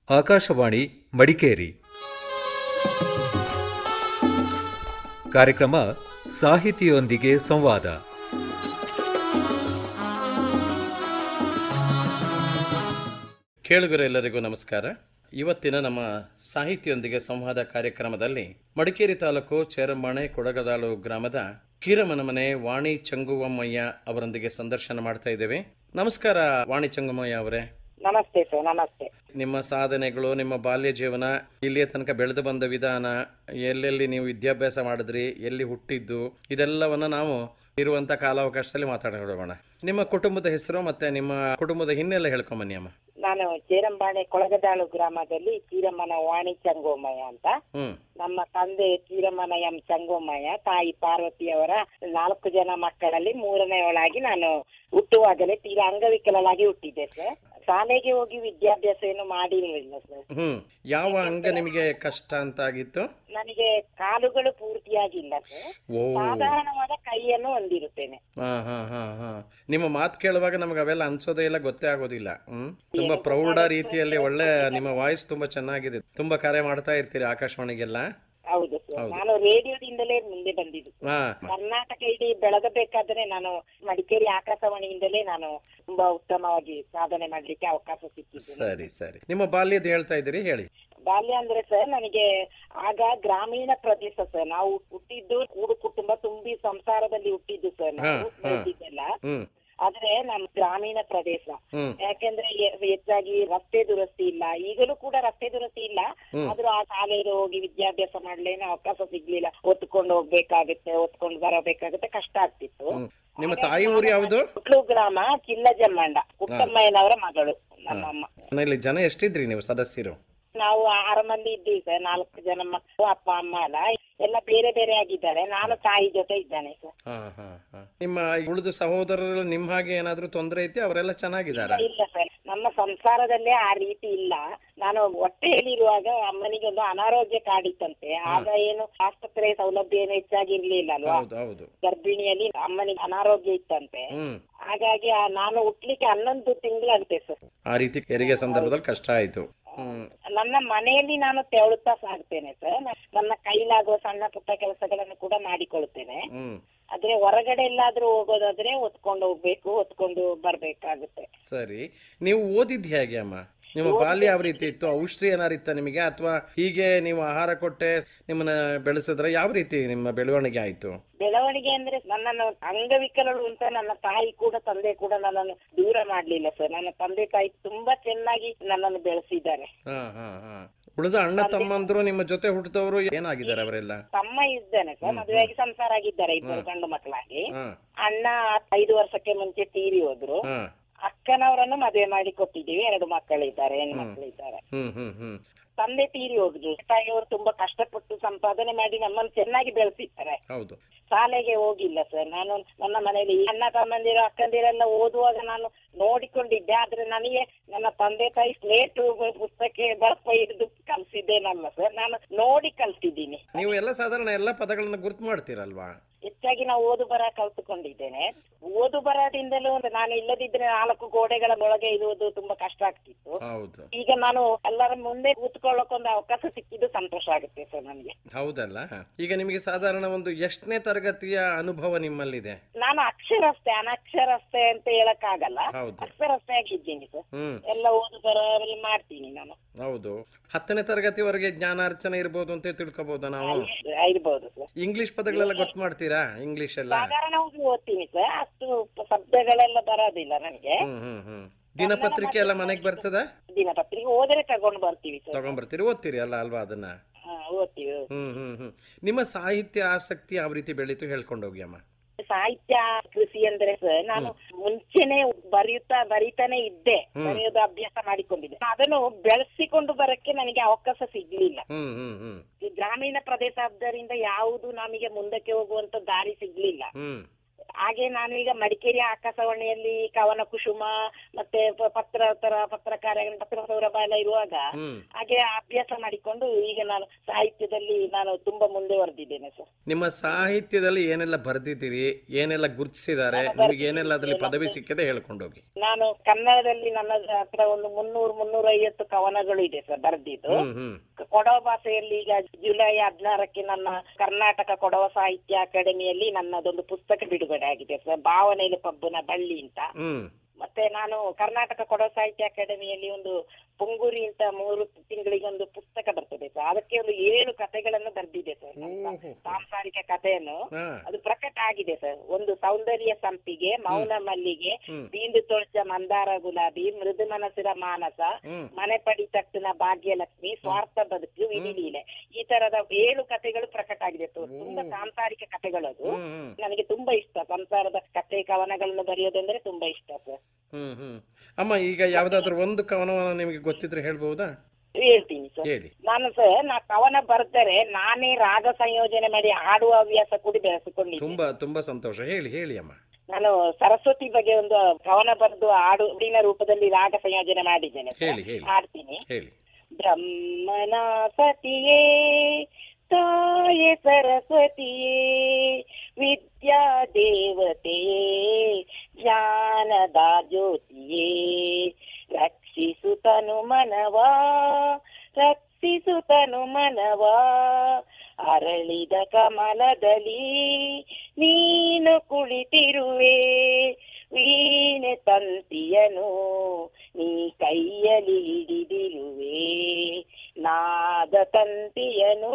ಆಕಾಶವಾಣಿ ಮಡಿಕೇರಿ. ಕಾರ್ಯಕ್ರಮ ಸಾಹಿತಿಯೊಂದಿಗೆ ಸಂವಾದ. ಕೇಳುಗರೆಲ್ಲರಿಗೂ ನಮಸ್ಕಾರ. ಇವತ್ತಿನ ನಮ್ಮ ಸಾಹಿತಿಯೊಂದಿಗೆ ಸಂವಾದ ಕಾರ್ಯಕ್ರಮದಲ್ಲಿ ಮಡಿಕೇರಿ ತಾಲೂಕು ಚೇರಂಬಾಣೆ ಕೊಡಗದಾಳು ಗ್ರಾಮದ ಕೀರಮನಮನೆ ವಾಣಿ ಚಂಗುವಮ್ಮಯ್ಯ ಅವರೊಂದಿಗೆ ಸಂದರ್ಶನ ಮಾಡ್ತಾ ಇದ್ದೇವೆ. ನಮಸ್ಕಾರ ವಾಣಿ ಚಂಗುವಮ್ಮಯ್ಯ ಅವರೇ. ನಮಸ್ತೆ ಸರ್. ನಮಸ್ತೆ. ನಿಮ್ಮ ಸಾಧನೆಗಳು, ನಿಮ್ಮ ಬಾಲ್ಯ ಜೀವನ, ಇಲ್ಲಿಯ ತನಕ ಬೆಳೆದು ಬಂದ ವಿಧಾನ, ಎಲ್ಲೆಲ್ಲಿ ನೀವು ವಿದ್ಯಾಭ್ಯಾಸ ಮಾಡಿದ್ರಿ, ಎಲ್ಲಿ ಹುಟ್ಟಿದ್ದು, ಇದೆಲ್ಲವನ್ನ ನಾವು ಇರುವಂತ ಕಾಲಾವಕಾಶದಲ್ಲಿ ಮಾತಾಡೋಣ. ನಿಮ್ಮ ಕುಟುಂಬದ ಹೆಸರು ಮತ್ತೆ ನಿಮ್ಮ ಕುಟುಂಬದ ಹಿನ್ನೆಲೆ ಹೇಳ್ಕೊಂಬನ್ನಿ ಅಮ್ಮ. ನಾನು ಚೇರಂಬಾಣೆ ಕೊಳಗದಾಳು ಗ್ರಾಮದಲ್ಲಿ ಕೀರಮ್ಮನ ವಾಣಿ ಚಂಗೋಮಯ್ಯ ಅಂತ. ನಮ್ಮ ತಂದೆ ಕೀರಮ್ಮನ ಎಂ ಚಂಗೋಮಯ್ಯ, ತಾಯಿ ಪಾರ್ವತಿಯವರ 4 ಜನ ಮಕ್ಕಳಲ್ಲಿ 3ನೇಯವಳಾಗಿ ನಾನು ಹುಟ್ಟುವಾಗಲೇ ತೀರಾ ಅಂಗವಿಕಲರಾಗಿ ಹುಟ್ಟಿದ್ದೆ ಸರ್. ಶಾಲೆಗೆ ಹೋಗಿ ವಿದ್ಯಾಭ್ಯಾಸ ಏನು ಮಾಡಿರಲಿಲ್ಲ ಸರ್. ಯಾವ ಅಂಗ ನಿಮಗೆ ಕಷ್ಟ ಅಂತ ಆಗಿತ್ತು? ನನಗೆ ಕಾಲುಗಳು ಪೂರ್ತಿಯಾಗಿಲ್ಲ ಸರ್. ಸಾಧಾರಣವಾದ ಕೈಯನ್ನು ಹೊಂದಿರುತ್ತೇನೆ. ನಿಮ್ಮ ಮಾತು ಕೇಳುವಾಗ ನಮ್ಗೆ ಅವೆಲ್ಲ ಅನ್ಸೋದೇ ಇಲ್ಲ, ಗೊತ್ತೇ ಆಗೋದಿಲ್ಲ. ತುಂಬಾ ಪ್ರೌಢ ರೀತಿಯಲ್ಲಿ ಒಳ್ಳೆ ನಿಮ್ಮ ವಾಯ್ಸ್ ತುಂಬಾ ಚೆನ್ನಾಗಿದೆ. ತುಂಬಾ ಕರೆ ಮಾಡ್ತಾ ಇರ್ತೀರಿ ಆಕಾಶವಾಣಿಗೆಲ್ಲ. ಹೌದು ಸರ್. ನಾನು ರೇಡಿಯೋದಿಂದಲೇ ಮುಂದೆ ಬಂದಿದ್ದು. ಕರ್ನಾಟಕ ಇಡೀ ಬೆಳಗಬೇಕಾದ್ರೆ ನಾನು ಮಡಿಕೇರಿ ಆಕಾಶವಾಣಿಯಿಂದಲೇ ನಾನು ತುಂಬಾ ಉತ್ತಮವಾಗಿ ಸಾಧನೆ ಮಾಡ್ಲಿಕ್ಕೆ ಅವಕಾಶ ಸಿಕ್ಕಿತ್ತು. ಸರಿ ಸರಿ. ನಿಮ್ಮ ಬಾಲ್ಯದ ಹೇಳ್ತಾ ಇದ್ದೀರಿ, ಹೇಳಿ. ಬಾಲ್ಯ ಅಂದ್ರೆ ಸರ್, ನನಗೆ ಆಗ ಗ್ರಾಮೀಣ ಪ್ರದೇಶ ಸರ್. ನಾವು ಹುಟ್ಟಿದ್ದು ಕೂಡು ಕುಟುಂಬ ತುಂಬಿ ಸಂಸಾರದಲ್ಲಿ ಹುಟ್ಟಿದ್ದು ಸರ್. ನಾವು ಬೆಳೆದಿದ್ದೆಲ್ಲ ಆದ್ರೆ ನಮ್ಮ ಗ್ರಾಮೀಣ ಪ್ರದೇಶ. ಯಾಕೆಂದ್ರೆ ಹೆಚ್ಚಾಗಿ ರಸ್ತೆ ದುರಸ್ತಿ ಇಲ್ಲ. ಈಗಲೂ ಕೂಡ ರಸ್ತೆ ದುರಸ್ತಿ ಇಲ್ಲ. ಆದ್ರೂ ಆ ಶಾಲೆಗೆ ಹೋಗಿ ವಿದ್ಯಾಭ್ಯಾಸ ಮಾಡ್ಲೇನೆ ಅವಕಾಶ ಸಿಗ್ಲಿಲ್ಲ. ಹೊತ್ಕೊಂಡು ಹೋಗ್ಬೇಕಾಗುತ್ತೆ, ಹೊತ್ಕೊಂಡು ಬರಬೇಕಾಗುತ್ತೆ, ಕಷ್ಟ ಆಗ್ತಿತ್ತು. ನಿಮ್ಮ ತಾಯಿ ಊರು ಯಾವುದು? ಕುಟ್ಲು ಗ್ರಾಮ, ಚಿಲ್ಲಜಮ್ಮಂಡ, ಕುಟ್ಟಮ್ಮಯ್ಯನವರ ಮಗಳು ನಮ್ಮಮ್ಮ. ಮನೆಯಲ್ಲಿ ಜನ ಎಷ್ಟಿದ್ರಿ ನೀವು ಸದಸ್ಯರು? ನಾವು 6 ಮಂದಿ ಇದ್ದೀವಿ ಸರ್. 4 ಜನ ಮಕ್ಕಳು, ಅಪ್ಪ ಅಮ್ಮ ಅಲ್ಲ, ಎಲ್ಲ ಬೇರೆ ಬೇರೆ ಆಗಿದ್ದಾರೆ. ನಾನು ತಾಯಿ ಜೊತೆ ಇದ್ದಾನೆ ಸರ್. ನಿಮ್ಮ ಉಳಿದ ಸಹೋದರರು ನಿಮ್ ಹಾಗೆ ಏನಾದ್ರು ತೊಂದರೆ ಐತಿ? ಅವರೆಲ್ಲ ಚೆನ್ನಾಗಿದ್ದಾರೆ? ಇಲ್ಲ ಸರ್, ನಮ್ಮ ಸಂಸಾರದಲ್ಲೇ ಆ ರೀತಿ ಇಲ್ಲ. ನಾನು ಹೊಟ್ಟೆಯಲ್ಲಿರುವಾಗ ಅಮ್ಮನಿಗೆ ಒಂದು ಅನಾರೋಗ್ಯ ಕಾಡಿತ್ತಂತೆ. ಆಗ ಏನು ಆಸ್ಪತ್ರೆ ಸೌಲಭ್ಯ ಏನು ಹೆಚ್ಚಾಗಿ ಇರ್ಲಿಲ್ಲ ಅಲ್ವಾ. ಗರ್ಭಿಣಿಯಲ್ಲಿ ಅಮ್ಮನಿಗೆ ಅನಾರೋಗ್ಯ ಇತ್ತಂತೆ. ಹಾಗಾಗಿ ನಾನು ಹುಟ್ಲಿಕ್ಕೆ 11 ತಿಂಗಳಂತೆ ಸರ್. ಆ ರೀತಿ ಹೆರಿಗೆ ಸಂದರ್ಭದಲ್ಲಿ ಕಷ್ಟ ಆಯ್ತು. ನನ್ನ ಮನೆಯಲ್ಲಿ ನಾನು ತೆವಳುತ್ತಾ ಸಾಗ್ತೇನೆ ಸರ್. ನನ್ನ ಕೈಲಾಗುವ ಸಣ್ಣ ಪುಟ್ಟ ಕೆಲಸಗಳನ್ನು ಕೂಡ ಮಾಡಿಕೊಳ್ತೇನೆ. ಆದ್ರೆ ಹೊರಗಡೆ ಎಲ್ಲಾದ್ರೂ ಹೋಗೋದಾದ್ರೆ ಹೊತ್ಕೊಂಡು ಹೋಗ್ಬೇಕು, ಹೊತ್ಕೊಂಡು ಬರ್ಬೇಕಾಗುತ್ತೆ. ಸರಿ. ನೀವು ಓದಿದ್ ಹೇಗೆ ಅಮ್ಮ? ನಿಮ್ಮ ಬಾಲ್ಯ ಯಾವ ರೀತಿ ಇತ್ತು? ಔಷಧಿ ಏನಾರಿತ್ತ ನಿಮಗೆ, ಅಥವಾ ಹೀಗೆ ನೀವು ಆಹಾರ ಕೊಟ್ಟೆ ನಿಮ್ಮನ್ನ ಬೆಳೆಸಿದ್ರೆ? ಯಾವ ರೀತಿ ನಿಮ್ಮ ಬೆಳವಣಿಗೆ ಆಯ್ತು? ಬೆಳವಣಿಗೆ ಅಂದ್ರೆ ನನ್ನನ್ನು ಅಂಗವಿಕಲರು ಅಂತ ನನ್ನ ತಾಯಿ ಕೂಡ ತಂದೆ ಕೂಡ ನನ್ನನ್ನು ದೂರ ಮಾಡ್ಲಿಲ್ಲ ಸರ್. ನನ್ನ ತಂದೆ ತಾಯಿ ತುಂಬಾ ಚೆನ್ನಾಗಿ ನನ್ನನ್ನು ಬೆಳೆಸಿದ್ದಾರೆ. ಉಳಿದ ಅಣ್ಣ ತಮ್ಮಂದ್ರು ನಿಮ್ಮ ಜೊತೆ ಹುಟ್ಟಿದವರು ಏನಾಗಿದ್ದಾರೆ ಅವರೆಲ್ಲ? ತಮ್ಮ ಇದ್ದಾನೆ ಸರ್, ಮದುವೆಯಾಗಿ ಸಂಸಾರ ಆಗಿದ್ದಾರೆ, 2 ಗಂಡು ಮಕ್ಕಳಾಗಿ. ಅಣ್ಣ 5 ವರ್ಷಕ್ಕೆ ಮುಂಚೆ ತೀರಿ ಹೋದ್ರು. ಅಕ್ಕನವರನ್ನು ಮದುವೆ ಮಾಡಿ ಕೊಟ್ಟಿದ್ದೀವಿ. 2 ಮಕ್ಕಳಿದ್ದಾರೆ, ಹೆಣ್ಣು ಮಕ್ಕಳಿದ್ದಾರೆ. ತಂದೆ ತೀರಿ ಹೋಗುದು. ತಾಯಿಯವರು ತುಂಬಾ ಕಷ್ಟಪಟ್ಟು ಸಂಪಾದನೆ ಮಾಡಿ ನಮ್ಮನ್ನು ಚೆನ್ನಾಗಿ ಬೆಳೆಸಿದ್ದಾರೆ. ಶಾಲೆಗೆ ಹೋಗಿಲ್ಲ ಸರ್. ನಾನು ನನ್ನ ಮನೆಯಲ್ಲಿ ಅಣ್ಣ ತಮ್ಮಂದಿರು ಅಕ್ಕಂದಿರೆಲ್ಲ ಓದುವಾಗ ನಾನು ನೋಡಿಕೊಂಡಿದ್ದೆ. ಆದ್ರೆ ನನಗೆ ನನ್ನ ತಂದೆ ತಾಯಿ ಸ್ಲೇಟು ಪುಸ್ತಕ ಬರ್ಪ ಹಿಡಿದು ಕಲ್ಸಿದ್ದೇನಲ್ಲ ಸರ್, ನಾನು ನೋಡಿ ಕಲ್ತಿದ್ದೀನಿ. ನೀವು ಎಲ್ಲ ಸಾಧಾರಣ ಎಲ್ಲ ಪದಗಳನ್ನ ಗುರ್ತು ಮಾಡ್ತೀರಲ್ವಾ? ಹೆಚ್ಚಾಗಿ ನಾವು ಓದು ಬರಹ ಕಲ್ತುಕೊಂಡಿದ್ದೇನೆ. ಓದು ಬರಹದಿಂದಲೂ ನಾನು ಇಲ್ಲದಿದ್ರೆ 4 ಗೋಡೆಗಳ ಒಳಗೆ ಇರುವುದು ತುಂಬಾ ಕಷ್ಟ ಆಗ್ತಿತ್ತು. ಈಗ ನಾನು ಎಲ್ಲರ ಮುಂದೆ ಕೂತ್ಕೊಳ್ಳೋಕೊಂದು ಅವಕಾಶ ಸಿಕ್ಕಿದ್ದು ಸಂತೋಷ ಆಗುತ್ತೆ ಸರ್ ನನಗೆ. ಹೌದಲ್ಲ? ಈಗ ನಿಮಗೆ ಸಾಧಾರಣ ಒಂದು ಎಷ್ಟನೇ ತರಗತಿಯ ಅನುಭವ ನಿಮ್ಮಲ್ಲಿದೆ? ನಾನು ಅಕ್ಷರಸ್ಥೆ, ಅನಕ್ಷರಸ್ಥೆ ಅಂತ ಹೇಳಕ್ ಆಗಲ್ಲ, ಅಕ್ಷರಸ್ಥೆ ಆಗಿದ್ದೀನಿ ಸರ್. ಎಲ್ಲ ಓದು ಬರಹ ಮಾಡ್ತೀನಿ ನಾನು. ಹೌದು. 10ನೇ ತರಗತಿವರೆಗೆ ಜ್ಞಾನಾರ್ಚನೆ ಇರ್ಬೋದು ಅಂತ ತಿಳ್ಕೊಬಹುದು ನಾವು? ಇರ್ಬೋದು ಸರ್. ಇಂಗ್ಲಿಷ್ ಪದಗಳೆಲ್ಲ ಗೊತ್ತು ಮಾಡ್ತೀರಾ? ಇಂಗ್ಲಿಷ್ ಎಲ್ಲ ಸಾಧಾರಣವಾಗಿ ಓದ್ತೀನಿ ಸರ್, ಅಷ್ಟು ಶಬ್ದಗಳೆಲ್ಲ ಬರೋದಿಲ್ಲ ನನಗೆ. ದಿನಪತ್ರಿಕೆ ಎಲ್ಲ ಮನೆಗೆ ಬರ್ತದ? ದಿನಪತ್ರಿಕೆ ಹೋದ್ರೆ ತಗೊಂಡ್ ಬರ್ತೀವಿ ಸರ್. ತಗೊಂಡ್ ಬರ್ತೀರಿ, ಓದ್ತೀರಿ ಅಲ್ಲ ಅಲ್ವಾ ಅದನ್ನ? ಓದ್ತೀವಿ. ನಿಮ್ಮ ಸಾಹಿತ್ಯ ಆಸಕ್ತಿ ಯಾವ ರೀತಿ ಬೆಳೀತು ಹೇಳ್ಕೊಂಡು ಹೋಗಿ ಅಮ್ಮ. ಸಾಹಿತ್ಯ ಕೃಷಿ ಅಂದ್ರೆ ಸರ್, ನಾನು ಮುಂಚೆನೆ ಬರೀತಾನೆ ಇದ್ದೆ, ಬರೆಯೋದು ಅಭ್ಯಾಸ ಮಾಡಿಕೊಂಡಿದ್ದೆ. ಅದನ್ನು ಬೆಳೆಸಿಕೊಂಡು ಬರಕ್ಕೆ ನನಗೆ ಅವಕಾಶ ಸಿಗ್ಲಿಲ್ಲ. ಗ್ರಾಮೀಣ ಪ್ರದೇಶ ಆದ್ದರಿಂದ ಯಾವುದು ನಮಗೆ ಮುಂದಕ್ಕೆ ಹೋಗುವಂತ ದಾರಿ ಸಿಗ್ಲಿಲ್ಲ. ಹಾಗೆ ನಾನು ಈಗ ಮಡಿಕೇರಿ ಆಕಾಶವಾಣಿಯಲ್ಲಿ ಕವನ ಕುಸುಮ ಮತ್ತೆ ಪತ್ರ ಸೌರಭ ಎಲ್ಲ ಇರುವಾಗ ಹಾಗೆ ಅಭ್ಯಾಸ ಮಾಡಿಕೊಂಡು ಈಗ ನಾನು ಸಾಹಿತ್ಯದಲ್ಲಿ ನಾನು ತುಂಬಾ ಮುಂದುವರೆದಿದ್ದೇನೆ ಸರ್. ನಿಮ್ಮ ಸಾಹಿತ್ಯದಲ್ಲಿ ಏನೆಲ್ಲ ಬರೆದಿದ್ದೀರಿ, ಏನೆಲ್ಲ ಗುರುತಿಸಿದ್ದಾರೆ, ನಿಮಗೆ ಏನೆಲ್ಲ ಅದರಲ್ಲಿ ಪದವಿ ಸಿಕ್ಕಿದೆ ಹೇಳ್ಕೊಂಡೋಗಿ. ನಾನು ಕನ್ನಡದಲ್ಲಿ ನನ್ನ ಹತ್ರ ಒಂದು 300-350 ಕವನಗಳು ಇದೆ ಸರ್ ಬರೆದಿದ್ದು. ಕೊಡವ ಭಾಷೆಯಲ್ಲಿ ಈಗ ಜುಲೈ 16ಕ್ಕೆ ನನ್ನ ಕರ್ನಾಟಕ ಕೊಡವ ಸಾಹಿತ್ಯ ಅಕಾಡೆಮಿಯಲ್ಲಿ ನನ್ನದೊಂದು ಪುಸ್ತಕ ಬಿಡುಗಡೆ ಆಗಿದೆ ಸರ್, ಭಾವನೆಯಲ್ಲಿ ಪಬ್ಬನ ಬಳ್ಳಿ ಅಂತ. ಮತ್ತೆ ನಾನು ಕರ್ನಾಟಕ ಕೊಡವ ಸಾಹಿತ್ಯ ಅಕಾಡೆಮಿಯಲ್ಲಿ ಒಂದು ಪೊಂಗುರಿ ಅಂತ 3 ತಿಂಗಳಿಗೆ ಒಂದು ಪುಸ್ತಕ ಬರ್ತದೆ ಸರ್, ಅದಕ್ಕೆ ಒಂದು 7 ಕಥೆಗಳನ್ನು ಬರೆದಿದೆ ಸರ್, ಸಾಂಸಾರಿಕ ಕಥೆಯನ್ನು. ಅದು ಪ್ರಕಟ ಆಗಿದೆ ಸರ್. ಒಂದು ಸೌಂದರ್ಯ ಸಂಪಿಗೆ, ಮೌನ ಮಲ್ಲಿಗೆ, ಬೀಂದು ತೊಳ್ಚ ಮಂದಾರ ಗುಲಾಬಿ, ಮೃದು ಮನಸ್ಸಿನ ಮಾನಸ, ಮನೆ ಪಡಿ ತಟ್ಟಿನ ಭಾಗ್ಯಲಕ್ಷ್ಮಿ, ಸ್ವಾರ್ಥ ಬದುಕು, ವಿಧಿಲೀಲೆ, ಈ ತರದ 7 ಕಥೆಗಳು ಪ್ರಕಟ ಆಗಿದೆ ಸರ್. ತುಂಬಾ ಸಾಂಸಾರಿಕ ಕಥೆಗಳು. ಅದು ನನಗೆ ತುಂಬಾ ಇಷ್ಟ, ಸಂಸಾರದ ಕಥೆ ಕವನಗಳನ್ನು ಬರೆಯೋದಂದ್ರೆ ತುಂಬಾ ಇಷ್ಟ ಸರ್. ಅಮ್ಮ, ಈಗ ಯಾವ್ದಾದ್ರು ಒಂದು ಕವನವನ್ನು ನಿಮಗೆ ಗೊತ್ತಿದ್ರೆ ಹೇಳ್ಬಹುದಾ? ಹೇಳ್ತೀನಿ ಸರ್. ನಾನು ಸರ್ ಕವನ ಬರ್ತಾರೆ ನಾನೇ ರಾಗ ಸಂಯೋಜನೆ ಮಾಡಿ ಹಾಡುವ ಹವ್ಯಾಸ ಕೂಡ ಬೆಳೆಸಿಕೊಂಡಿದ್ದೀನಿ. ತುಂಬಾ ಸಂತೋಷ. ಹೇಳಿ ಅಮ್ಮ. ನಾನು ಸರಸ್ವತಿ ಬಗ್ಗೆ ಒಂದು ಕವನ ಬರೆದು ಹಾಡಿನ ರೂಪದಲ್ಲಿ ರಾಗ ಸಂಯೋಜನೆ ಮಾಡಿದ್ದೇನೆ. ಹಾಡ್ತೀನಿ. ಬ್ರಹ್ಮನ ಸತಿಯೇ ತಾಯೇ ಸರಸ್ವತಿಯೇ, ವಿದ್ಯಾ ದೇವತೆಯೇ, ಜ್ಞಾನದ ಜ್ಯೋತಿಯೇ, ರಕ್ಷಿಸುತ್ತನು ಮನವಾ, ರಕ್ಷಿಸುತ್ತನು ಮನವಾ, ಅರಳಿದ ಕಮಲದಲ್ಲಿ ನೀನು ಕುಳಿತಿರುವೆ, ವೀಣೆ ತಂತಿಯನು ನೀ ಕೈಯಲ್ಲಿ ಹಿಡಿದಿರುವೆ, ನಾದ ತಂತಿಯನು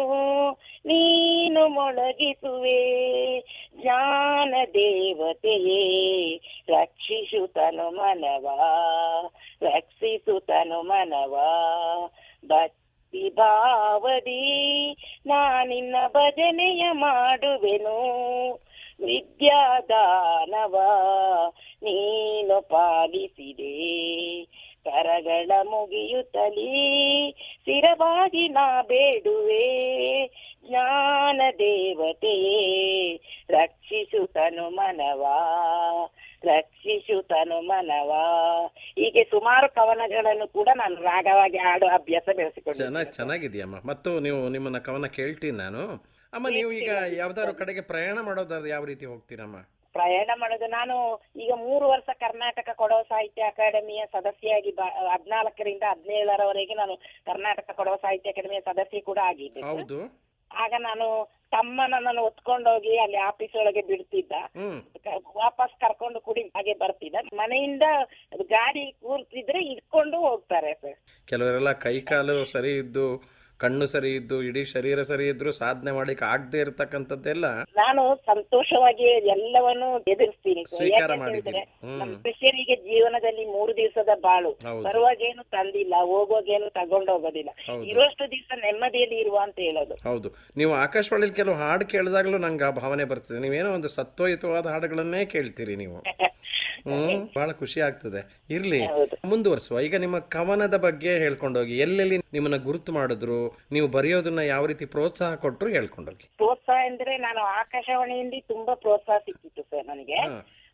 ನೀನು ಮೊಳಗಿಸುವೆ, ಜ್ಞಾನ ದೇವತೆಯೇ ರಕ್ಷಿಸುತ್ತನು ಮನವಾ, ರಕ್ಷಿಸುತ್ತನು ಮನವಾ, ಭಕ್ತಿ ಭಾವದಿ ನಾನಿನ್ನ ಭಜನೆಯ ಮಾಡುವೆನು, ವಿದ್ಯಾದಾನವ ನೀನು ಪಾಲಿಸಿದೆ, ಕರಗಳ ಮುಗಿಯುತ್ತಲೀ ಸ್ಥಿರವಾಗಿ ನಾ ಬೇಡುವೆ, ಜ್ಞಾನ ದೇವತೆಯೇ ರಕ್ಷಿಸುತ್ತನು ಮನವಾ, ರಕ್ಷಿಸುತ್ತನು ಮನವಾ. ಹೀಗೆ ಸುಮಾರು ಕವನಗಳನ್ನು ಕೂಡ ನಾನು ರಾಗವಾಗಿ ಹಾಡು ಅಭ್ಯಾಸ ಬೆಳೆಸಿಕೊಂಡು. ಚೆನ್ನಾಗಿದೆಯಮ್ಮ. ಮತ್ತು ನಿಮ್ಮನ್ನ ಕವನ ಕೇಳ್ತೀನಿ ನಾನು. ಅಮ್ಮ, ನೀವು ಈಗ ಯಾವ್ದಾದ್ರು ಕಡೆಗೆ ಪ್ರಯಾಣ ಮಾಡೋದಾದ್ರೆ ಯಾವ ರೀತಿ ಹೋಗ್ತೀರಮ್ಮ? ಪ್ರಯಾಣ ಮಾಡೋದು, ನಾನು ಈಗ 3 ವರ್ಷ ಕರ್ನಾಟಕ ಕೊಡವ ಸಾಹಿತ್ಯ ಅಕಾಡೆಮಿಯ ಸದಸ್ಯೆಯಾಗಿ 14ರಿಂದ 17ರವರೆಗೆ ನಾನು ಕರ್ನಾಟಕ ಕೊಡವ ಸಾಹಿತ್ಯ ಅಕಾಡೆಮಿಯ ಸದಸ್ಯೆ ಕೂಡ ಆಗಿದ್ದೆ. ಹೌದು. ಆಗ ನಾನು ತಮ್ಮನನ್ನು ಹೊತ್ಕೊಂಡೋಗಿ ಅಲ್ಲಿ ಆಫೀಸ್ ಒಳಗೆ ಬಿಡ್ತಿದ್ದ, ವಾಪಸ್ ಕರ್ಕೊಂಡು ಕುಡಿ ಹಾಗೆ ಬರ್ತಿದ್ದ. ಮನೆಯಿಂದ ಗಾಡಿ ಕೂರ್ತಿದ್ರೆ ಇಟ್ಕೊಂಡು ಹೋಗ್ತಾರೆ ಸರ್. ಕೆಲವರೆಲ್ಲ ಕೈ ಕಾಲು ಸರಿ ಇದ್ದು, ಕಣ್ಣು ಸರಿ ಇದ್ದು, ಇಡೀ ಶರೀರ ಸರಿ ಇದ್ರು ಸಾಧನೆ ಮಾಡ್ಲಿಕ್ಕೆ ಆಗದೆ ಇರತಕ್ಕಂಥದ್ದೆಲ್ಲ ನಾನು ಸಂತೋಷವಾಗಿ ಎಲ್ಲವನ್ನು ಎದುರಿಸ್ತೀನಿ. ಸ್ವೀಕಾರ ಮಾಡಿದ್ದೀನಿ. ನಮ್ಮ ಶಿಷ್ಯರಿಗೆ ಜೀವನದಲ್ಲಿ 3 ದಿವಸದ ಬಾಳು, ಬರುವಾಗೇನು ತಂದಿಲ್ಲ, ಹೋಗುವಾಗೇನು ತಗೊಂಡೋಗೋದಿಲ್ಲ, ಇರುವಷ್ಟು ದಿವಸ ನೆಮ್ಮದಿಯಲ್ಲಿ ಇರುವ ಅಂತ ಹೇಳೋದು. ಹೌದು. ನೀವು ಆಕಾಶವಾಣಿಯಲ್ಲಿ ಕೆಲವು ಹಾಡು ಕೇಳಿದಾಗಲೂ ನಂಗೆ ಆ ಭಾವನೆ ಬರ್ತದೆ. ನೀವೇನೋ ಒಂದು ಸತ್ವಯುತವಾದ ಹಾಡುಗಳನ್ನೇ ಕೇಳ್ತೀರಿ ನೀವು. ಬಹಳ ಖುಷಿ ಆಗ್ತದೆ. ಇರ್ಲಿ, ಮುಂದುವರ್ಸುವ. ಈಗ ನಿಮ್ಮ ಕವನದ ಬಗ್ಗೆ ಹೇಳ್ಕೊಂಡೋಗಿ, ಎಲ್ಲೆಲ್ಲಿ ನಿಮ್ಮನ್ನ ಗುರುತು ಮಾಡಿದ್ರು, ನೀವು ಬರೆಯೋದನ್ನ ಯಾವ ರೀತಿ ಪ್ರೋತ್ಸಾಹ ಕೊಟ್ಟರು ಹೇಳ್ಕೊಂಡೋಗಿ. ಪ್ರೋತ್ಸಾಹ ಅಂದ್ರೆ ನಾನು ಆಕಾಶವಾಣಿಯಲ್ಲಿ ತುಂಬಾ ಪ್ರೋತ್ಸಾಹ ಸಿಕ್ಕಿತ್ತು ಸರ್ ನನಗೆ.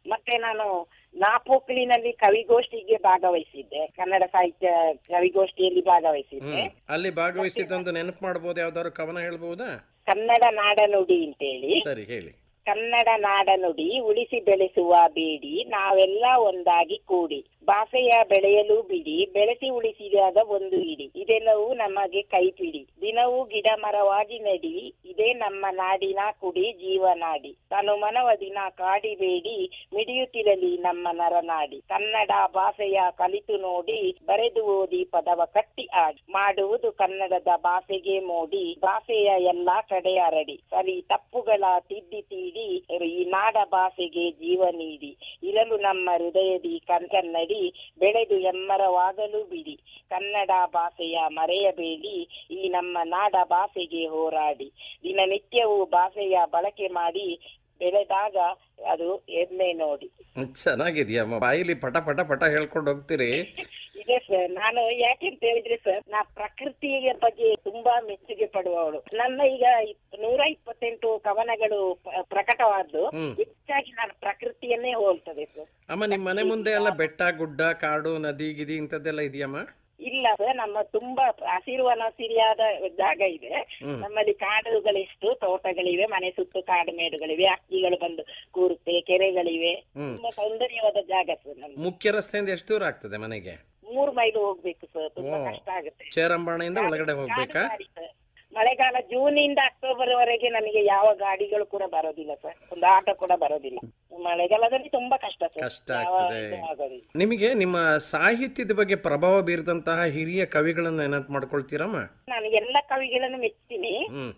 ಮತ್ತೆ ನಾನು ನಾಪೋಕ್ಲಿನಲ್ಲಿ ಕವಿಗೋಷ್ಠಿಗೆ ಭಾಗವಹಿಸಿದ್ದೆ, ಕನ್ನಡ ಸಾಹಿತ್ಯ ಕವಿಗೋಷ್ಠಿಯಲ್ಲಿ ಭಾಗವಹಿಸಿದ್ದೆ. ಅಲ್ಲಿ ಭಾಗವಹಿಸಿದ್ದೊಂದು ನೆನಪು ಮಾಡಬಹುದು, ಯಾವ್ದಾದ್ರು ಕವನ ಹೇಳ್ಬಹುದಾ? ಕನ್ನಡ ನಾಡ ನುಡಿ ಅಂತೇಳಿ. ಸರಿ, ಹೇಳಿ. ಕನ್ನಡ ನಾಡ ನುಡಿ ಉಳಿಸಿ ಬೆಳೆಸುವ ಬೇಡಿ, ನಾವೆಲ್ಲ ಒಂದಾಗಿ ಕೂಡಿ, ಭಾಷೆಯ ಬೆಳೆಯಲು ಬಿಡಿ, ಬೆಳೆಸಿ ಉಳಿಸಿದಾಗ ಒಂದು ಇಡಿ, ಇದೆಲ್ಲವೂ ನಮಗೆ ಕೈಪಿಡಿ, ದಿನವೂ ಗಿಡ ಮರವಾಗಿ ನಡಿ, ಇದೇ ನಮ್ಮ ನಾಡಿನ ಕುಡಿ ಜೀವನಾಡಿ, ತನು ಮನವ ದಿನ ಕಾಡಿಬೇಡಿ, ಮಿಡಿಯುತ್ತಿರಲಿ ನಮ್ಮ ನರನಾಡಿ, ಕನ್ನಡ ಭಾಷೆಯ ಕಲಿತು ನೋಡಿ, ಬರೆದು ಓದಿ ಪದವ ಕಟ್ಟಿ ಆಡಿ, ಮಾಡುವುದು ಕನ್ನಡದ ಭಾಷೆಗೆ ಮೋಡಿ, ಭಾಷೆಯ ಎಲ್ಲಾ ಕಡೆ ಹರಡಿ, ಸರಿ ತಪ್ಪುಗಳ ತಿದ್ದಿ ತೀಡಿ, ಈ ನಾಡ ಭಾಷೆಗೆ ಜೀವ ನೀಡಿ, ಇರಲು ನಮ್ಮ ಹೃದಯದಿ ಕನ್ನಡಿ, ಬೆಳೆದು ಎಮ್ಮರವಾಗಲು ಬಿಡಿ, ಕನ್ನಡ ಭಾಷೆಯ ಮರೆಯಬೇಡಿ, ಈ ನಮ್ಮ ನಾಡ ಭಾಷೆಗೆ ಹೋರಾಡಿ, ದಿನನಿತ್ಯವೂ ಭಾಷೆಯ ಬಳಕೆ ಮಾಡಿ, ಬೆಳೆದಾಗ ಅದು ಎಮ್ಮೆ ನೋಡಿ. ಚೆನ್ನಾಗಿದ್ಯಮ್ಮ, ಬಾಯಿಲಿ ಪಟ ಪಟ ಪಟ ಹೇಳ್ಕೊಂಡು ಹೋಗ್ತೀರಿ. ಇದೆ ಸರ್, ನಾನು ಯಾಕೆಂತ ಹೇಳಿದ್ರೆ ಸರ್, ನಾ ಪ್ರಕೃತಿಯ ಬಗ್ಗೆ ತುಂಬಾ ಮೆಚ್ಚುಗೆ ಪಡುವವಳು. ನನ್ನ ಈಗ 128 ಕವನಗಳು ಪ್ರಕಟವಾದ್ದು ಹೆಚ್ಚಾಗಿ ನಾನು ಪ್ರಕೃತಿಯನ್ನೇ ಹೋಲ್ತದೆ ಸರ್. ಅಮ್ಮ, ನಿಮ್ ಮನೆ ಮುಂದೆ ಎಲ್ಲ ಬೆಟ್ಟ ಗುಡ್ಡ ಕಾಡು ನದಿ ಗಿದಿ ಇಂಥದ್ದೆಲ್ಲ ಇದೆಯಮ್ಮ? ಇಲ್ಲ ಸರ್, ನಮ್ಮ ತುಂಬಾ ಹಸಿರಿಯಾದ ಜಾಗ ಇದೆ. ನಮ್ಮಲ್ಲಿ ಕಾಡುಗಳೆಷ್ಟು, ತೋಟಗಳಿವೆ, ಮನೆ ಸುತ್ತು ಕಾಡು ಮೇಡುಗಳಿವೆ, ಹಕ್ಕಿಗಳು ಬಂದು ಕೂರುತ್ತೆ, ಕೆರೆಗಳಿವೆ, ತುಂಬಾ ಸೌಂದರ್ಯವಾದ ಜಾಗ ಸರ್. ನಮ್ಗೆ ಮುಖ್ಯ ರಸ್ತೆಯಿಂದ ಎಷ್ಟು ದೂರ ಆಗ್ತದೆ ಮನೆಗೆ? 3 ಮೈಲು ಹೋಗ್ಬೇಕು ಸರ್, ತುಂಬಾ ಕಷ್ಟ ಆಗುತ್ತೆ. ಚೇರಂಬಾಣಿಯಿಂದ ಒಳಗಡೆ ಹೋಗ್ಬೇಕಾ? ಮಳೆಗಾಲ ಜೂನ್ ಇಂದ ಅಕ್ಟೋಬರ್ ವರೆಗೆ ನನಗೆ ಯಾವ ಗಾಡಿಗಳು ಕೂಡ ಬರೋದಿಲ್ಲ ಸರ್, ಒಂದು ಆಟೋ ಕೂಡ ಬರೋದಿಲ್ಲ. ಮಳೆಗಾಲದಲ್ಲಿ ತುಂಬಾ ಕಷ್ಟ ಸರ್, ಕಷ್ಟ ಆಗ್ತದೆ. ನಿಮಗೆ ನಿಮ್ಮ ಸಾಹಿತ್ಯದ ಬಗ್ಗೆ ಪ್ರಭಾವ ಬೀರಿದಂತಹ ಹಿರಿಯ ಕವಿಗಳನ್ನ ನೆನಪು ಮಾಡ್ಕೊಳ್ತೀರಮ್ಮ? ನಾನು ಎಲ್ಲ ಕವಿಗಳನ್ನು ಮೆಚ್ತೀನಿ.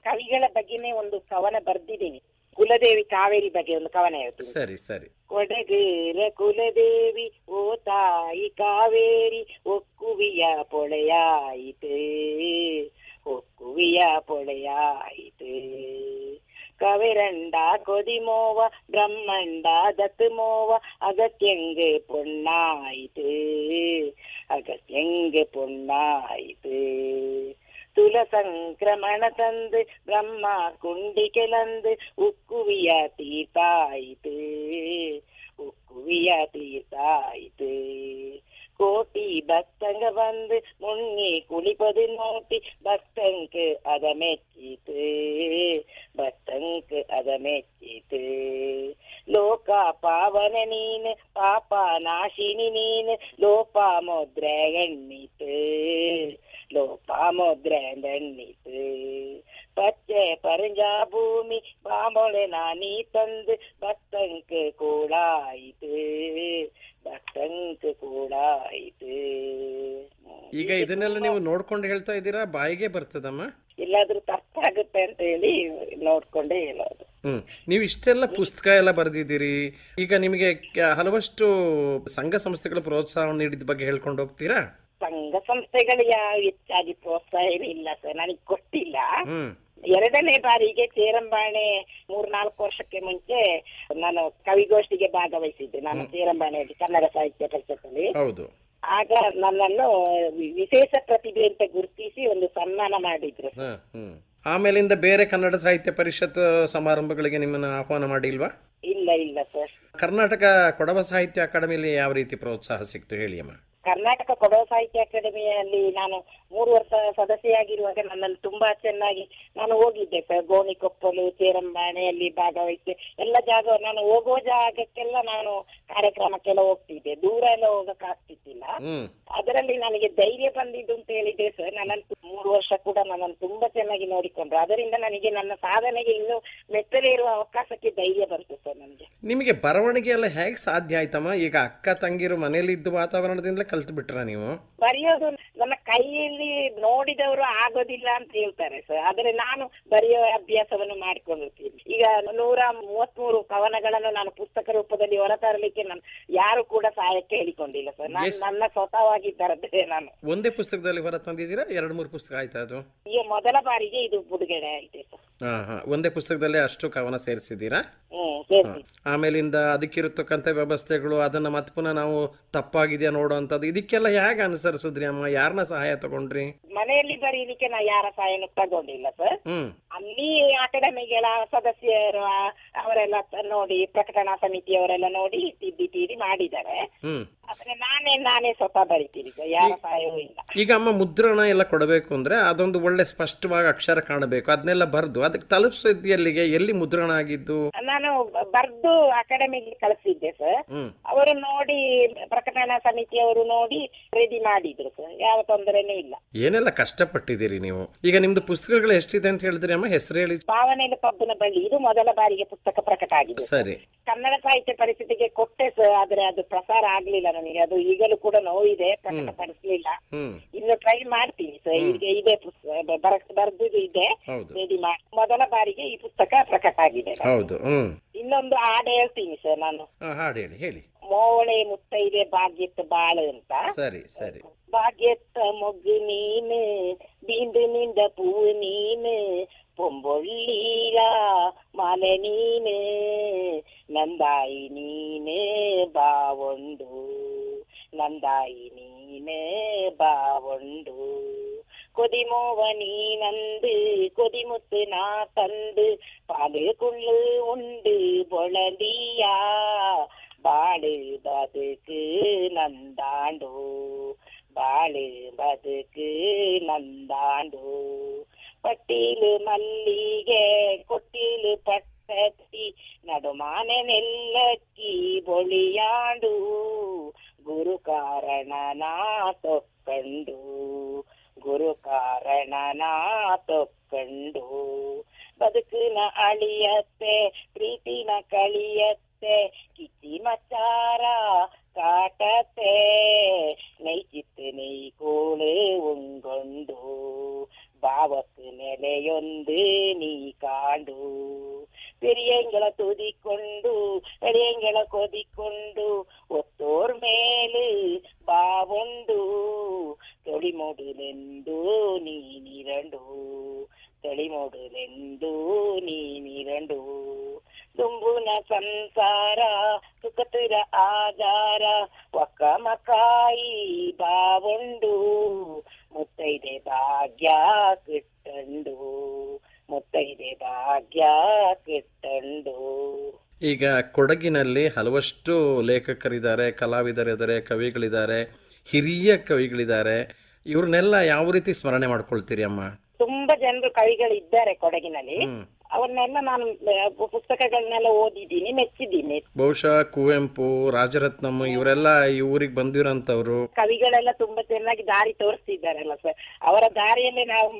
ಕವಿಗಳ ಬಗ್ಗೆನೇ ಒಂದು ಕವನ ಬರ್ದಿದ್ದೀನಿ, ಕುಲದೇವಿ ಕಾವೇರಿ ಬಗ್ಗೆ ಒಂದು ಕವನ ಹೇಳ್ತೀನಿ. ಸರಿ ಸರಿ. ಕೊಡಗೇರ ಕುಲದೇವಿ ಓ ತಾಯಿ ಕಾವೇರಿ, ಒಕ್ಕುವಿಯ ಪೊಳೆಯಾಯಿತೇ, ಒಕ್ಕುವಿಯ ಪೊಳೆಯಾಯಿತೇ. ಕವಿರಂಡ ಕೊದಿಮೋವ ಬ್ರಹ್ಮಂಡ ದತ್ತುಮೋವ, ಅಗತ್ಯಂಗೆ ಪೊಣ್ಣಾಯಿತೇ, ಅಗತ್ಯಂಗೆ ಪೊಣ್ಣಾಯಿತೇ. ತುಲ ಸಂಕ್ರಮಣ ತಂದು ಬ್ರಹ್ಮ ಕುಂಡಿಕೆಲಂದು, ಉಕ್ಕುವಿಯ ತೀರ್ಥಾಯಿತೇ, ಉಕ್ಕುವಿಯ ತೀರ್ಥಾಯಿತೇ. ಕೋಟಿ ಭಕ್ತಂಗ ಬಂದು ಮುನ್ನಿ ಕುಳಿಪದು ನೋಟಿ, ಭಕ್ತಂಕ್ ಅದ ಮೆಚ್ಚಿತು, ಭಕ್ತಂಕ್ ಅದ ಮೆಚ್ಚಿತು. ಲೋಕ ಪಾವನ ನೀನು, ಪಾಪ ನಾಶಿನಿ ನೀನು, ಲೋಪ ಮುದ್ರೆ ಎಣ್ಣಿತು, ಲೋಪ ಮುದ್ರೆ ಎಣ್ಣಿತು. ಪಚ್ಚೆ ಪರಂಜಾ ಭೂಮಿ ಬಾಂಬೊಳೆ ನಾನೀ ತಂದು, ಭಕ್ತಂಕ್ ಕೂಡಾಯಿತು, ಭಕ್ತಂಕ್ ಕೂಡಾಯಿತು. ಈಗ ಇದನ್ನೆಲ್ಲ ನೀವು ನೋಡ್ಕೊಂಡು ಹೇಳ್ತಾ ಇದ್ದೀರಾ, ಬಾಯಿಗೆ ಬರ್ತದಮ್ಮ? ಎಲ್ಲಾದ್ರೂ ತಪ್ಪಾಗುತ್ತೆ ಅಂತ ಹೇಳಿ ನೋಡ್ಕೊಂಡೇ ಹೇಳೋದು. ನೀವು ಇಷ್ಟೆಲ್ಲ ಪುಸ್ತಕ ಎಲ್ಲ ಬರೆದಿದ್ದೀರಿ, ಈಗ ನಿಮಗೆ ಹಲವಷ್ಟು ಸಂಘ ಸಂಸ್ಥೆಗಳು ಪ್ರೋತ್ಸಾಹ ನೀಡಿದ ಬಗ್ಗೆ ಹೇಳ್ಕೊಂಡು ಹೋಗ್ತೀರಾ? ಸಂಘ ಸಂಸ್ಥೆಗಳು ಯಾವ ಹೆಚ್ಚಾಗಿ ಪ್ರೋತ್ಸಾಹ ಏನಿಲ್ಲ ಸರ್, ನನಗೆ ಗೊತ್ತಿಲ್ಲ. 2ನೇ ಬಾರಿಗೆ ಚೇರಂಬಾಣೆ 3-4 ವರ್ಷಕ್ಕೆ ಮುಂಚೆ ನಾನು ಕವಿಗೋಷ್ಠಿಗೆ ಭಾಗವಹಿಸಿದ್ದೆ. ನಾನು ಚೇರಂಬಾಣೆಯಲ್ಲಿ ಕನ್ನಡ ಸಾಹಿತ್ಯ ಪರಿಷತ್ತಲ್ಲಿ. ಹೌದು. ಆಗ ನನ್ನನ್ನು ವಿಶೇಷ ಪ್ರತಿಭೆ ಅಂತ ಗುರುತಿಸಿ ಒಂದು ಸನ್ಮಾನ ಮಾಡಿದ್ರು. ಆಮೇಲಿಂದ ಬೇರೆ ಕನ್ನಡ ಸಾಹಿತ್ಯ ಪರಿಷತ್ ಸಮಾರಂಭಗಳಿಗೆ ನಿಮ್ಮನ್ನ ಆಹ್ವಾನ ಮಾಡಿಲ್ವಾ? ಇಲ್ಲ ಇಲ್ಲ ಸರ್. ಕರ್ನಾಟಕ ಕೊಡವ ಸಾಹಿತ್ಯ ಅಕಾಡೆಮಿಯಲ್ಲಿ ಯಾವ ರೀತಿ ಪ್ರೋತ್ಸಾಹ ಸಿಕ್ತು ಹೇಳಿ ಅಮ್ಮ? ಕರ್ನಾಟಕ ಕೊಡವ ಸಾಹಿತ್ಯ ಅಕಾಡೆಮಿಯಲ್ಲಿ ನಾನು 3 ವರ್ಷ ಸದಸ್ಯೆಯಾಗಿರುವಾಗ ನನ್ನನ್ನು ತುಂಬಾ ಚೆನ್ನಾಗಿ ನಾನು ಹೋಗಿದ್ದೆ ಸರ್. ಗೋಣಿಕೊಪ್ಪಲು, ಚೇರಂಬಾಣೆಯಲ್ಲಿ ಭಾಗವಹಿಸಿ ಎಲ್ಲ ಜಾಗ, ನಾನು ಹೋಗುವ ಜಾಗಕ್ಕೆಲ್ಲ ನಾನು ಕಾರ್ಯಕ್ರಮಕ್ಕೆಲ್ಲ ಹೋಗ್ತಿದ್ದೆ. ದೂರ ಎಲ್ಲ ಹೋಗಕ್ ಆಗ್ತಿದ್ದಿಲ್ಲ. ಅದರಲ್ಲಿ ನನಗೆ ಧೈರ್ಯ ಬಂದಿದ್ದು ಅಂತ ಹೇಳಿದ್ರೆ ಸರ್, ನನ್ನನ್ನು 3 ವರ್ಷ ಕೂಡ ನನ್ನನ್ನು ತುಂಬಾ ಚೆನ್ನಾಗಿ ನೋಡಿಕೊಂಡ್ರು. ಅದರಿಂದ ನನಗೆ ನನ್ನ ಸಾಧನೆಗೆ ಇನ್ನೂ ಮೆಚ್ಚಲೇ ಇರುವ ಅವಕಾಶಕ್ಕೆ ಧೈರ್ಯ ಬಂತು ಸರ್ ನನಗೆ. ನಿಮಗೆ ಬರವಣಿಗೆ ಎಲ್ಲ ಹೇಗೆ ಸಾಧ್ಯ ಆಯ್ತಮ್ಮ? ಈಗ ಅಕ್ಕ ತಂಗಿರು ಮನೇಲಿ ಇದ್ದು ವಾತಾವರಣದಿಂದಲೇ ಕಲ್ತು ಬಿಟ್ರ ನೀವು? ಬರೆಯೋದು ನನ್ನ ಕೈಯಲ್ಲಿ ನೋಡಿದವರು ಆಗೋದಿಲ್ಲ ಅಂತ ಹೇಳ್ತಾರೆ ಸರ್, ಆದ್ರೆ ನಾನು ಬರೆಯೋ ಅಭ್ಯಾಸವನ್ನು ಮಾಡಿಕೊಂಡಿರ್ತೀನಿ. ಈಗ 133 ಕವನಗಳನ್ನು ನಾನು ಪುಸ್ತಕ ರೂಪದಲ್ಲಿ ಹೊರತರಲಿಕ್ಕೆ ನಾನು ಯಾರು ಕೂಡ ಸಹಾಯಕ್ಕೆ ಹೇಳಿಕೊಂಡಿಲ್ಲ ಸರ್. ನಾನು ನನ್ನ ಸ್ವತಃವಾಗಿ ಬರೆದ್ರೆ ನಾನು. ಒಂದೇ ಪುಸ್ತಕದಲ್ಲಿ ಹೊರ ತಂದಿದ್ದೀರಾ? 2-3 ಪುಸ್ತಕ ಆಯ್ತಾ ಅದು? ಈಗ ಮೊದಲ ಬಾರಿಗೆ ಇದು ಬಿಡುಗಡೆ ಆಯ್ತು ಸರ್. ಒಂದೇ ಪುಸ್ತಕದಲ್ಲಿ ಅಷ್ಟು ಕವನ ಸೇರಿಸಿದ್ದೀರಾ? ಆಮೇಲಿಂದ ಅದಕ್ಕಿರತಕ್ಕಂಥ ವ್ಯವಸ್ಥೆಗಳು, ಅದನ್ನ ಮತ್ತೆ ಪುನಃ ನಾವು ತಪ್ಪಾಗಿದೆಯಾ ನೋಡುವಂಥದ್ದು, ಇದಕ್ಕೆಲ್ಲ ಹೇಗೆ ಅನುಸರಿಸಿದ್ರಿ ಅಮ್ಮ? ಯಾರನ್ನ ಸಹಾಯ ತಗೊಂಡ್ರಿ? ಮನೆಯಲ್ಲಿ ಬರೀಲಿಕ್ಕೆ ನಾ ಯಾರ ಸಹಾಯನೂ ತಗೊಂಡಿಲ್ಲ ಸರ್. ಅಲ್ಲಿ ಅಕಾಡೆಮಿಗಳ ಸದಸ್ಯರು ಅವರೆಲ್ಲ ನೋಡಿ, ಪ್ರಕಟಣಾ ಸಮಿತಿಯವರೆಲ್ಲ ನೋಡಿ ತಿದ್ದಿ ಮಾಡಿದ್ದಾರೆ. ಆದ್ರೆ ನಾನೇ ಸ್ವತಃ ಬರೀತೀನಿ ಸರ್, ಯಾರ ಸಹಾಯವೂ ಇಲ್ಲ. ಈಗ ಅಮ್ಮ, ಮುದ್ರಣ ಎಲ್ಲ ಕೊಡಬೇಕು ಅಂದ್ರೆ ಅದೊಂದು ಒಳ್ಳೆ ಸ್ಪಷ್ಟವಾಗಿ ಅಕ್ಷರ ಕಾಣಬೇಕು, ಅದನ್ನೆಲ್ಲ ಬರ್ದು ಅದಕ್ಕೆ ತಲುಪಿಸಿದ್ಯಲ್ಲಿಗೆ ಎಲ್ಲಿ ಮುದ್ರಣ ಆಗಿದ್ದು? ನಾನು ಬರ್ದು ಅಕಾಡೆಮಿಗೆ ಕಳಿಸಿದ್ದೆ ಸರ್. ಅವರು ನೋಡಿ, ಪ್ರಕಟಣಾ ಸಮಿತಿಯವರು ನೋಡಿ ರೆಡಿ ಮಾಡಿದ್ರು ಸರ್, ಯಾವ ತೊಂದರೆನೂ ಇಲ್ಲ. ಏನೆಲ್ಲ ಕಷ್ಟಪಟ್ಟಿದ್ದೀರಿ ನೀವು. ಈಗ ನಿಮ್ದು ಪುಸ್ತಕಗಳು ಎಷ್ಟಿದೆ ಅಂತ ಹೇಳಿದ್ರಿ ಅಮ್ಮ? ಹೆಸರು ಹೇಳಿ. ಪಾವನೆಯ ಪಬ್ಬನ ಬಳ್ಳಿ, ಇದು ಮೊದಲ ಬಾರಿಗೆ ಪುಸ್ತಕ ಪ್ರಕಟ ಆಗಿದೆ. ಸರಿ. ಕನ್ನಡ ಸಾಹಿತ್ಯ ಪರಿಷತ್ತಿಗೆ ಕೊಟ್ಟೆ ಸರ್, ಆದ್ರೆ ಅದು ಪ್ರಸಾರ ಆಗ್ಲಿಲ್ಲ ನನಗೆ. ಅದು ಈಗಲೂ ಕೂಡ ನೋವಿದೆ, ಪ್ರಕಟಪಡಿಸಲಿಲ್ಲ. ಇನ್ನು ಟ್ರೈ ಮಾಡ್ತೀನಿ ಸರ್. ಈಗ ಇದೆ ಪುಸ್ತಕ ಬರ್ದಿದ್ದು ಇದೆ, ರೆಡಿ ಮಾಡಿ ಮೊದಲ ಬಾರಿಗೆ ಈ ಪುಸ್ತಕ ಪ್ರಕಟ ಆಗಿದೆ. ಹೌದು. ಇನ್ನೊಂದು ಹಾಡು ಹೇಳ್ತೀನಿ ಸರ್ ನಾನು. ಹಾಡು ಹೇಳಿ ಹೇಳಿ. ಮೋಳೆ ಮುತ್ತೈದೆ ಭಾಗ್ಯತ್ ಬಾಳು ಅಂತ. ಸರಿ ಸರಿ. ಭಾಗ್ಯತ್ತ ಮೊಗ್ಗು ನೀನು, ಬಿಂದು ನಿಂದ ಪೂ ನೀನು, ಪೊಂಬೊಳ್ಳೀರ ಮಾಲೆ ನೀನು, ನಂದಾಯಿ ನೀನೇ ಬಾವೊಂಡು, ನಂದಾಯಿ ನೀನೇ ಬಾವೊಂಡು. கொதிமோவ நீ நந்து கொதிமுத்து நா தந்து பாலு குள்ளு உண்டு பொழந்தியா ಬಾಳು ಬದುಕು ನಂದಾಂಡು, ಬಾಳು ಬದುಕು ನಂದಾಂಡು. ಪಟ್ಟೀಲು ಮಲ್ಲಿಗೆ ಕೊಟ್ಟೀಲು ಪಟ್ಟತ್ತಿ ನಡುಮಾನೆ ನೆಲ್ಲಕ್ಕಿ ಬೊಳಿಯಾಂಡು, ಗುರು ಕಾರಣನ ತೊಕ್ಕಂಡು, ಗುರು ಕಾರಣನ ತೊಕ್ಕಂಡು. ಬದುಕಿನ ಅಳಿಯತ್ತೆ ಪ್ರೀತಿನ ಕಳಿಯತ್ತೆ ಕಿಚ್ಚಿ ಮಚಾರ ಕಾಟತ್ತೆ, ನೈಚಿತ್ತು ನೆಯ್ ಕೋಳು ಉಂಗೊಂಡು ಬಾವಕ್ಕೆ ನೆಲೆಯೊಂದು ನೀ ಕಾಂಡು. பெரியங்கள துதிக்கொண்டு பெரியங்கள கொதிக்கொண்டு ஒத்தோர் மேலு ಬಾವುಂಡು, ತೊಳಿಮೊಡುಲೆಂದು ನೀನಿರಂಡು, ತೊಳಿಮೊಡುಲೆಂದು ನೀನಿರಂಡು. ದುಂಬುನ ಸಂಸಾರ ಸುಖತುರ ಆಧಾರ ಒಕ್ಕ ಮಕಾಯಿ ಬಾವುಂಡು, ಮುತ್ತೈದೆ ಭಾಗ್ಯ ಕಿಟ್ಟಂಡು, ಮುತ್ತೈದೆ ಭಾಗ್ಯ ಕಿಟ್ಟಂಡು. ಈಗ ಕೊಡಗಿನಲ್ಲಿ ಹಲವಷ್ಟು ಲೇಖಕರಿದ್ದಾರೆ, ಕಲಾವಿದರಿದ್ದಾರೆ, ಕವಿಗಳಿದ್ದಾರೆ, ಹಿರಿಯ ಕವಿಗಳಿದ್ದಾರೆ. ಇವ್ರನ್ನೆಲ್ಲ ಯಾವ ರೀತಿ ಸ್ಮರಣೆ ಮಾಡ್ಕೊಳ್ತೀರಿ ಅಮ್ಮ? ತುಂಬಾ ಜನರು ಕವಿಗಳಿದ್ದಾರೆ ಕೊಡಗಿನಲ್ಲಿ. ಅವನ್ನೆಲ್ಲ ನಾನು ಪುಸ್ತಕಗಳನ್ನೆಲ್ಲ ಓದಿದ್ದೀನಿ, ಮೆಚ್ಚಿದ್ದೀನಿ. ಬಹುಶಃ ಕುವೆಂಪು, ರಾಜರತ್ನಂ ಇವರೆಲ್ಲ ಈ ಊರಿಗೆ ಬಂದಿರೋಂಥವ್ರು. ಕವಿಗಳೆಲ್ಲ ತುಂಬಾ ಚೆನ್ನಾಗಿ ದಾರಿ ತೋರಿಸ್ತಿದ್ದಾರಲ್ಲ ಸರ್, ಅವರ ದಾರಿಯಲ್ಲೇ ನಾವು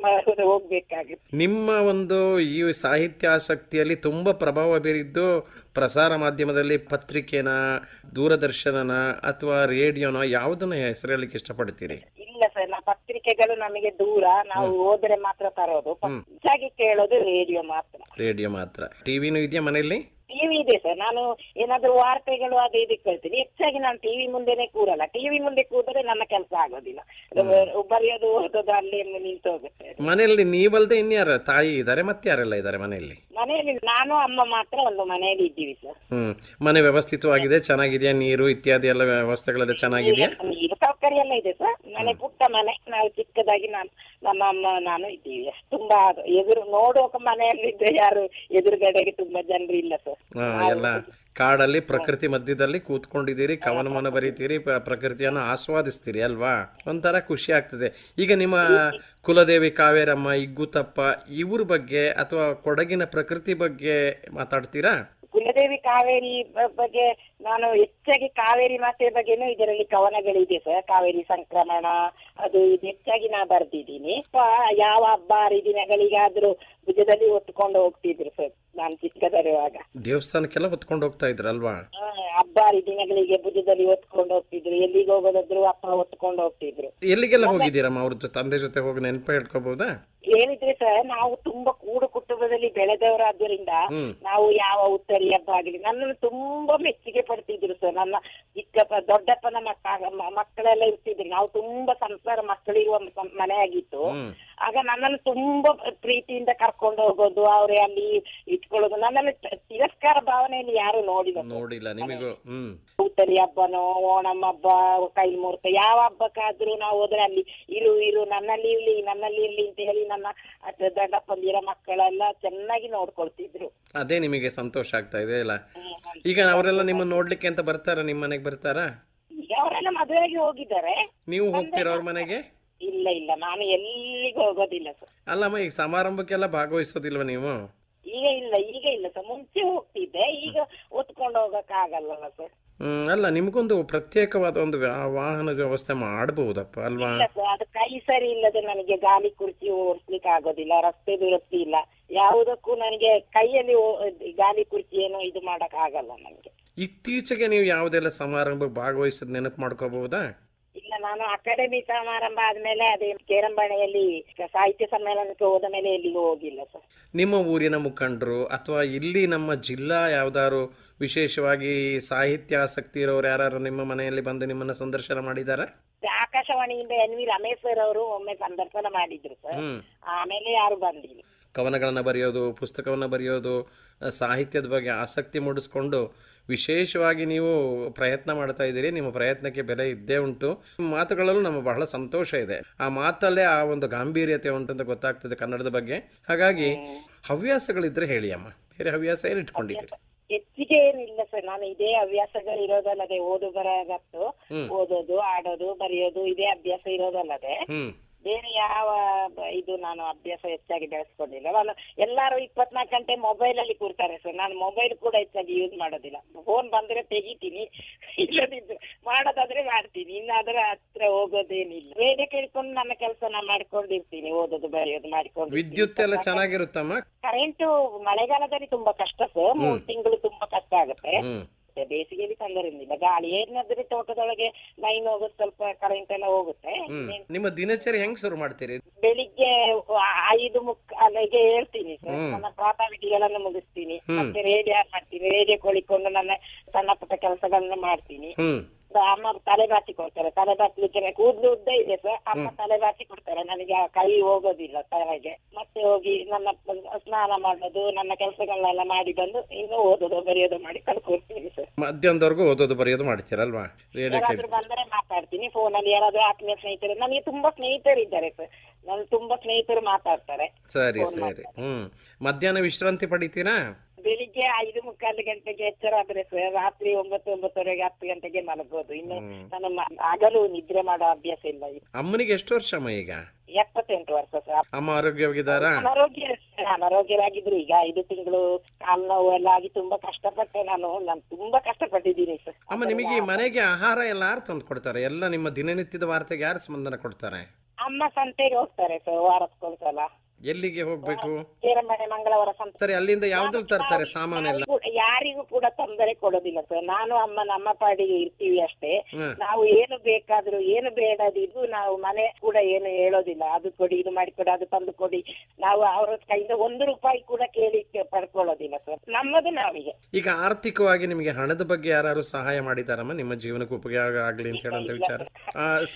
ಹೋಗ್ಬೇಕಾಗುತ್ತೆ. ನಿಮ್ಮ ಒಂದು ಈ ಸಾಹಿತ್ಯ ಆಸಕ್ತಿಯಲ್ಲಿ ತುಂಬಾ ಪ್ರಭಾವ ಬೀರಿದ್ದು ಪ್ರಸಾರ ಮಾಧ್ಯಮದಲ್ಲಿ ಪತ್ರಿಕೆನ, ದೂರದರ್ಶನನ ಅಥವಾ ರೇಡಿಯೋನ, ಯಾವುದನ್ನ ಹೆಸರು ಹೇಳಲಿಕ್ಕೆ ಇಷ್ಟಪಡ್ತೀರಿ? ಇಲ್ಲ ಸರ್, ನಾ ಪತ್ರಿಕೆಗಳು ನಮಗೆ ದೂರ, ನಾವು ಓದ್ರೆ ಮಾತ್ರ ತರೋದು. ಹೆಚ್ಚಾಗಿ ಕೇಳೋದು ರೇಡಿಯೋ ಮಾತ್ರ. ರೇಡಿಯೋ ಮಾತ್ರ. ಟಿವಿನೂ ಇದೆಯಾ ಮನೆಯಲ್ಲಿ? ಟಿವಿ ಇದೆ ಸರ್. ನಾನು ಏನಾದ್ರು ವಾರ್ತೆಗಳು ಅದು ಇದಕ್ಕೆ ಕೇಳ್ತೀನಿ. ಹೆಚ್ಚಾಗಿ ನಾನು ಟಿವಿ ಮುಂದೆನೆ ಕೂರಲ್ಲ. ಟಿವಿ ಮುಂದೆ ಕೂದ್ರೆ ನನ್ನ ಕೆಲಸ ಆಗೋದಿಲ್ಲ, ಬರೆಯೋದು ಓದೋದು ಅಲ್ಲೇ ನಿಂತು ಹೋಗುತ್ತೆ. ಮನೆಯಲ್ಲಿ ನೀವಲ್ದೆ ಇನ್ಯಾರ ತಾಯಿ ಇದ್ದಾರೆ, ಮತ್ತೆ ಯಾರೆಲ್ಲ ಇದ್ದಾರೆ ಮನೆಯಲ್ಲಿ? ಮನೆಯಲ್ಲಿ ನಾನು ಅಮ್ಮ ಮಾತ್ರ ಒಂದು ಮನೆಯಲ್ಲಿ ಇದ್ದೀವಿ ಸರ್. ಮನೆ ವ್ಯವಸ್ಥಿತವಾಗಿದೆ, ಚೆನ್ನಾಗಿದೆಯಾ? ನೀರು ಇತ್ಯಾದಿ ಎಲ್ಲ ವ್ಯವಸ್ಥೆಗಳೆಲ್ಲ ಚೆನ್ನಾಗಿದೆಯಾ? ನೀರು ಸೌಕರ್ಯ ಎಲ್ಲ ಇದೆ ಸರ್. ಮನೆ ಪುಟ್ಟ ಮನೆ, ನಾವು ಚಿಕ್ಕದಾಗಿ ನಮ್ಮ ಅಮ್ಮ ನಾನು ಇದ್ದೀವಿ. ತುಂಬಾ ಎದುರು ನೋಡುವ ಮನೆಯಲ್ಲಿದ್ದೆ, ಯಾರು ಎದುರುಗಡೆಗೆ ತುಂಬಾ ಜನರು ಇಲ್ಲ ಸರ್. ಎಲ್ಲ ಕಾಡಲ್ಲಿ ಪ್ರಕೃತಿ ಮಧ್ಯದಲ್ಲಿ ಕೂತ್ಕೊಂಡಿದ್ದೀರಿ, ಕವನವನ್ನ ಬರೀತೀರಿ, ಪ್ರಕೃತಿಯನ್ನು ಆಸ್ವಾದಿಸ್ತೀರಿ ಅಲ್ವಾ? ಒಂಥರ ಖುಷಿ ಆಗ್ತದೆ. ಈಗ ನಿಮ್ಮ ಕುಲದೇವಿ ಕಾವೇರಮ್ಮ, ಇಗ್ಗುತಪ್ಪ ಇವ್ರ ಬಗ್ಗೆ ಅಥವಾ ಕೊಡಗಿನ ಪ್ರಕೃತಿ ಬಗ್ಗೆ ಮಾತಾಡ್ತೀರಾ? ಕುಲದೇವಿ ಕಾವೇರಿ ಬಗ್ಗೆ ನಾನು ಹೆಚ್ಚಾಗಿ ಕಾವೇರಿ ಮಾತೆ ಬಗ್ಗೆನೂ ಇದರಲ್ಲಿ ಕವನಗಳಿದೆ ಸರ್. ಕಾವೇರಿ ಸಂಕ್ರಮಣ ಅದು ಇದು ಹೆಚ್ಚಾಗಿ ನಾ ಬರ್ದಿದ್ದೀನಿ. ಯಾವ ಹಬ್ಬ ಹರಿದಿನಗಳಿಗಾದ್ರೂ ಭುಜದಲ್ಲಿ ಹೊತ್ಕೊಂಡು ಹೋಗ್ತಿದ್ರು ಸರ್ ನಾನು ಚಿಕ್ಕದರುವಾಗ. ದೇವಸ್ಥಾನಕ್ಕೆಲ್ಲ ಹೊತ್ಕೊಂಡು ಹೋಗ್ತಾ ಇದ್ರಲ್ವಾ? ಹಬ್ಬ ಹರಿದಿನಗಳಿಗೆ ಭುಜದಲ್ಲಿ ಹೊತ್ಕೊಂಡು ಹೋಗ್ತಿದ್ರು. ಎಲ್ಲಿಗೆ ಹೋಗೋದಾದ್ರು ಅಪ್ಪ ಹೊತ್ಕೊಂಡು ಹೋಗ್ತಿದ್ರು. ಎಲ್ಲಿಗೆಲ್ಲ ಹೋಗಿದ್ದೀರಮ್ಮ? ಅವ್ರ ತಂದೆ ಜೊತೆ ಹೋಗಿ ನೆನಪು ಹೇಳ್ಕೋಬಹುದಾ? ಹೇಳಿದ್ರೆ ಸರ್, ನಾವು ತುಂಬಾ ಕೂಡು ಕುಟುಂಬದಲ್ಲಿ ಬೆಳೆದವರಾದ್ದರಿಂದ ನಾವು ಯಾವ ಉತ್ತರಿ ಹಬ್ಬ ಆಗಲಿ ನನ್ನನ್ನು ತುಂಬಾ ಮೆಚ್ಚುಗೆ ಪಡ್ತಿದ್ರು ಸರ್. ನನ್ನ ಚಿಕ್ಕಪ್ಪ ದೊಡ್ಡಪ್ಪನ ಮಕ್ಕಳೆಲ್ಲ ಇರ್ತಿದ್ರು. ನಾವು ತುಂಬಾ ಸಂಸಾರ ಮಕ್ಕಳಿರುವ ಮನೆ ಆಗಿತ್ತು. ಆಗ ನನ್ನನ್ನು ತುಂಬಾ ಪ್ರೀತಿಯಿಂದ ಕರ್ಕೊಂಡು ಹೋಗೋದು, ಅವ್ರೆ ಅಲ್ಲಿ ಇಟ್ಕೊಳ್ಳೋದು. ನನ್ನನ್ನು ತಿರಸ್ಕಾರ ಭಾವನೆಯಲ್ಲಿ ಯಾರು ನೋಡಿಲ್ಲ ನಿಮಗೂ. ಉತ್ತರಿ ಹಬ್ಬನೋ, ಓಣಂ ಹಬ್ಬ, ಕೈ ಮುಹೂರ್ತ, ಯಾವ ಹಬ್ಬಕ್ಕಾದ್ರೂ ನಾವು ಹೋದ್ರೆ ಅಲ್ಲಿ ಇರು ನನ್ನಲ್ಲಿ ಇರ್ಲಿ ಅಂತ ಹೇಳಿ ನನ್ನ ದೊಡ್ಡಪ್ಪಂದಿರ ಮಕ್ಕಳೆಲ್ಲ ಚೆನ್ನಾಗಿ ನೋಡ್ಕೊಳ್ತಿದ್ರು. ಅದೇ ನಿಮಗೆ ಸಂತೋಷ ಆಗ್ತಾ ಇದೆ ಅಲ್ಲ? ಈಗ ಅವರೆಲ್ಲ ನಿಮ್ಮನ್ನ ನೋಡ್ಲಿಕ್ಕೆ ಅಂತ ಬರ್ತಾರ? ನಿಮ್ಮ ಮನೆಗೆ ಬರ್ತಾರಾ? ಈಗ ಅವರೆಲ್ಲ ಮದುವೆಗೆ ಹೋಗಿದ್ದಾರೆ. ನೀವು ಹೋಗ್ತೀರಾ ಅವ್ರ ಮನೆಗೆ? ಇಲ್ಲ, ನಾನು ಎಲ್ಲಿಗೂ ಹೋಗೋದಿಲ್ಲ ಸರ್. ಅಲ್ಲಮ್ಮ, ಈಗ ಸಮಾರಂಭಕ್ಕೆಲ್ಲ ಭಾಗವಹಿಸೋದಿಲ್ವ ನೀವು? ಈಗ ಇಲ್ಲ ಸರ್. ಮುಂಚೆ ಹೋಗ್ತಿದ್ದೆ, ಈಗ ಒತ್ಕೊಂಡು ಹೋಗಕ್ ಆಗಲ್ಲ ಸರ್. ಅಲ್ಲ, ನಿಮ್ಗೊಂದು ಪ್ರತ್ಯೇಕವಾದ ಒಂದು ವಾಹನ ವ್ಯವಸ್ಥೆ ಮಾಡಬಹುದಪ್ಪ ಅಲ್ವಾ? ಅದು ಕೈ ಸರಿ ಇಲ್ಲದೆ ನನಗೆ ಗಾಲಿ ಕುರ್ಚಿ ಓಡಿಸ್ಲಿಕ್ಕೆ ಆಗೋದಿಲ್ಲ, ರಸ್ತೆ ದುರಸ್ತಿ ಇಲ್ಲ, ಯಾವುದಕ್ಕೂ ನನಗೆ ಕೈಯಲ್ಲಿ ಗಾಲಿ ಕುರ್ಚಿ ಏನೋ ಇದು ಮಾಡಕ್ ಆಗಲ್ಲ ನನಗೆ. ಇತ್ತೀಚೆಗೆ ನೀವು ಯಾವುದೆಲ್ಲ ಸಮಾರಂಭ ಭಾಗವಹಿಸೋದ್ ನೆನಪು ಮಾಡ್ಕೋಬಹುದಾ? ಇಲ್ಲ, ನಾನು ಅಕಾಡೆಮಿ ಸಮಾರಂಭ ಆದ್ಮೇಲೆ ಅದೇ ಕೇರಂಬಾಣೆಯಲ್ಲಿ ಸಾಹಿತ್ಯ ಸಮ್ಮೇಳನಕ್ಕೆ ಹೋದ ಮೇಲೆ ಎಲ್ಲಿಗೂ ಹೋಗಿಲ್ಲ ಸರ್. ನಿಮ್ಮ ಊರಿನ ಮುಖಂಡರು ಅಥವಾ ಇಲ್ಲಿ ನಮ್ಮ ಜಿಲ್ಲಾ ಯಾವ್ದಾದ್ರು ವಿಶೇಷವಾಗಿ ಸಾಹಿತ್ಯ ಆಸಕ್ತಿ ಇರೋರು ಯಾರು ನಿಮ್ಮ ಮನೆಯಲ್ಲಿ ಬಂದು ನಿಮ್ಮನ್ನ ಸಂದರ್ಶನ ಮಾಡಿದಾರ? ಆಕಾಶವಾಣಿಯಿಂದ ಎನ್ ವಿ ರಮೇಶ್ ಸರ್ ಅವರು ಒಮ್ಮೆ ಸಂದರ್ಶನ ಮಾಡಿದ್ರು ಸರ್. ಆಮೇಲೆ ಯಾರು ಬಂದಿಲ್ಲ. ಕವನಗಳನ್ನು ಬರೆಯೋದು, ಪುಸ್ತಕವನ್ನು ಬರೆಯೋದು, ಸಾಹಿತ್ಯದ ಬಗ್ಗೆ ಆಸಕ್ತಿ ಮೂಡಿಸ್ಕೊಂಡು ವಿಶೇಷವಾಗಿ ನೀವು ಪ್ರಯತ್ನ ಮಾಡ್ತಾ ಇದ್ದೀರಿ. ನಿಮ್ಮ ಪ್ರಯತ್ನಕ್ಕೆ ಬೆಲೆ ಇದ್ದೇ ಉಂಟು. ನಿಮ್ಮ ಮಾತುಗಳಲ್ಲೂ ನಮಗೆ ಬಹಳ ಸಂತೋಷ ಇದೆ. ಆ ಮಾತಲ್ಲೇ ಆ ಒಂದು ಗಾಂಭೀರ್ಯತೆ ಉಂಟು ಅಂತ ಗೊತ್ತಾಗ್ತದೆ ಕನ್ನಡದ ಬಗ್ಗೆ. ಹಾಗಾಗಿ ಹವ್ಯಾಸಗಳಿದ್ರೆ ಹೇಳಿ ಅಮ್ಮ, ಬೇರೆ ಹವ್ಯಾಸ ಏನು ಇಟ್ಕೊಂಡಿದ್ದೀರಿ? ಹೆಚ್ಚಿಗೆ ಏನಿಲ್ಲ ಸರ್, ನಾನು ಇದೇ ಹವ್ಯಾಸಗಳು ಇರೋದಲ್ಲದೆ ಓದು ಬರಗತ್ತು, ಓದೋದು, ಆಡೋದು, ಬರೆಯೋದು ಇದೇ ಅಭ್ಯಾಸ ಇರೋದಲ್ಲದೆ ಬೇರೆ ಯಾವ ಇದು ನಾನು ಅಭ್ಯಾಸ ಹೆಚ್ಚಾಗಿ ಬೆಳೆಸ್ಕೊಂಡಿಲ್ಲ. ನಾನು ಎಲ್ಲಾರು 24 ಗಂಟೆ ಮೊಬೈಲ್ ಅಲ್ಲಿ ಕೂರ್ತಾರೆ ಸರ್, ನಾನು ಮೊಬೈಲ್ ಕೂಡ ಹೆಚ್ಚಾಗಿ ಯೂಸ್ ಮಾಡೋದಿಲ್ಲ. ಫೋನ್ ಬಂದ್ರೆ ತೆಗಿತೀನಿ, ಇಲ್ಲದಿದ್ದು ಮಾಡೋದಾದ್ರೆ ಮಾಡ್ತೀನಿ, ಇನ್ನಾದ್ರೆ ಹತ್ರ ಹೋಗೋದೇನಿಲ್ಲ. ರೇಡಿಯೋ ಕೇಳ್ಕೊಂಡು ನನ್ನ ಕೆಲಸ ನಾನು ಮಾಡ್ಕೊಂಡಿರ್ತೀನಿ, ಓದೋದು ಬರೆಯೋದು ಮಾಡ್ಕೊಂಡು. ವಿದ್ಯುತ್ ಎಲ್ಲ ಚೆನ್ನಾಗಿರುತ್ತಮ್ಮ? ಕರೆಂಟು ಮಳೆಗಾಲದಲ್ಲಿ ತುಂಬಾ ಕಷ್ಟ ಸರ್, 3 ತಿಂಗಳು ತುಂಬಾ ಕಷ್ಟ ಆಗುತ್ತೆ. ಬೇಸಿಗೆಯಲ್ಲಿ ತೊಂದರೆ ಇಲ್ಲ, ಗಾಳಿ ಏನಾದ್ರೆ ತೋಟದೊಳಗೆ ಲೈನ್ ಹೋಗುತ್ತೆ, ಸ್ವಲ್ಪ ಕರೆಂಟ್ ಎಲ್ಲ ಹೋಗುತ್ತೆ. ನಿಮ್ಮ ದಿನಚರಿ ಹೆಂಗ್ ಶುರು ಮಾಡ್ತೀರಿ? ಬೆಳಿಗ್ಗೆ 5:45ಗೆ ಹೇಳ್ತೀನಿ ಸರ್, ನನ್ನ ಪ್ರಾಥಮಿಕಗಳನ್ನು ಮುಗಿಸ್ತೀನಿ, ಮತ್ತೆ ರೇಡಿಯೋ ಮಾಡ್ತೀನಿ, ರೇಡಿಯೋ ಕೊಳಿಕೊಂಡು ನನ್ನ ಸಣ್ಣ ಪುಟ್ಟ ಕೆಲಸಗಳನ್ನ ಮಾಡ್ತೀನಿ. ಅಮ್ಮ ತಲೆ ಬಾಚಿ ಕೊಡ್ತಾರೆ, ತಲೆ ಬಾಚಲಿಕ್ಕೆ ಕೂದಲು ಉದ್ದ ಇದೆ ಸರ್, ಅಮ್ಮ ತಲೆ ಬಾಚಿ ಕೊಡ್ತಾರೆ, ನನಗೆ ಆ ಕೈ ಹೋಗೋದಿಲ್ಲ ತಲೆಗೆ. ಮತ್ತೆ ಹೋಗಿ ನನ್ನ ಸ್ನಾನ ಮಾಡೋದು, ನನ್ನ ಕೆಲಸಗಳನ್ನೆಲ್ಲ ಮಾಡಿ ಬಂದು ಇನ್ನು ಓದೋದು ಬರೆಯೋದು ಮಾಡಿ ಕಳ್ಕೊಡ್ತೀನಿ ಸರ್. ಮಧ್ಯಾಹ್ನದವರೆಗೂ ಓದೋದು ಬರೆಯೋದು ಮಾಡ್ತೀರಲ್ವಾ? ಯಾರಾದ್ರೂ ಬಂದರೆ ಮಾತಾಡ್ತೀನಿ ಫೋನಲ್ಲಿ, ಯಾರಾದ್ರೂ ಆತ್ಮೀಯ ಸ್ನೇಹಿತರು, ನನಗೆ ತುಂಬಾ ಸ್ನೇಹಿತರು ಇದ್ದಾರೆ ಸರ್, ನಾನು ತುಂಬಾ ಸ್ನೇಹಿತರು ಮಾತಾಡ್ತಾರೆ. ಸರಿ ಸರಿ. ಮಧ್ಯಾಹ್ನ ವಿಶ್ರಾಂತಿ ಪಡಿತೀರಾ? ಬೆಳಿಗ್ಗೆ 5:45 ಗಂಟೆಗೆ ಎಚ್ಚರ ಆದ್ರೆ ಸರ್, ರಾತ್ರಿ 9:30 10 ಗಂಟೆಗೆ ಮಲಗೋದು. ಇನ್ನು ನನ್ನ ಹಗಲು ನಿದ್ರೆ ಮಾಡೋ ಅಭ್ಯಾಸ ಇಲ್ಲ. ಅಮ್ಮನಿಗೆ ಎಷ್ಟು ವರ್ಷ ಅಮ್ಮ ಈಗ? 78 ವರ್ಷ ಸರ್. ಅಮ್ಮ ಆರೋಗ್ಯವಾಗಿದ್ದಾರಾ? ಅನಾರೋಗ್ಯರಾಗಿದ್ರು. ಈಗ 5 ತಿಂಗಳು ಕಾಲು ನೋವು ಎಲ್ಲ ಆಗಿ ತುಂಬಾ ಕಷ್ಟಪಟ್ಟೆ. ನಾನು ತುಂಬಾ ಕಷ್ಟಪಟ್ಟಿದ್ದೀನಿ ಸರ್. ಅಮ್ಮ, ನಿಮಗೆ ಮನೆಗೆ ಆಹಾರ ಎಲ್ಲ ಯಾರು ತಂದು ಕೊಡ್ತಾರೆ? ಎಲ್ಲ ನಿಮ್ಮ ದಿನನಿತ್ಯದ ವಾರ್ತೆಗೆ ಯಾರು ಸ್ಪಂದನ ಕೊಡ್ತಾರೆ? ಅಮ್ಮ ಸಂತೆಗೆ ಹೋಗ್ತಾರೆ ಸರ್, ವಾರಕ್ಕೊಂದ್ಸಲ. ಎಲ್ಲಿಗೆ ಹೋಗ್ಬೇಕು? ಕೇರಮನೆ ಮಂಗಳವಾರ ಸಂತೆ. ಸರಿ, ಅಲ್ಲಿಂದ ಯಾವ್ದ್ರಲ್ಲಿ ತರ್ತಾರೆ ಸಾಮಾನೆಲ್ಲ? ಯಾರಿಗೂ ಕೂಡ ತೊಂದರೆ ಕೊಡೋದಿಲ್ಲ ಸರ್, ನಾನು ಅಮ್ಮ ನಮ್ಮ ಪಾಡಿಗೆ ಇರ್ತೀವಿ ಅಷ್ಟೇ. ನಾವು ಏನು ಬೇಕಾದ್ರೂ ಏನು ಬೇಡದಿದ್ದು ನಾವು ಮನೆ ಕೂಡ ಏನು ಹೇಳೋದಿಲ್ಲ, ಅದು ಕೊಡಿ, ಇದು ಮಾಡಿಕೊಡಿ, ಅದು ತಂದು ಕೊಡಿ. ನಾವು ಅವರ ಕೈಯಿಂದ 1 ರೂಪಾಯಿ ಕೂಡ ಕೇಳಿ ಪಡ್ಕೊಳ್ಳೋದಿಲ್ಲ ಸರ್, ನಮ್ಮದು ನಾವಿಗೆ. ಈಗ ಆರ್ಥಿಕವಾಗಿ ನಿಮಗೆ ಹಣದ ಬಗ್ಗೆ ಯಾರು ಸಹಾಯ ಮಾಡಿದಾರಮ್ಮ, ನಿಮ್ಮ ಜೀವನಕ್ಕೆ ಉಪಯೋಗ ಆಗ್ಲಿ ಅಂತ ಹೇಳಂತ ವಿಚಾರ?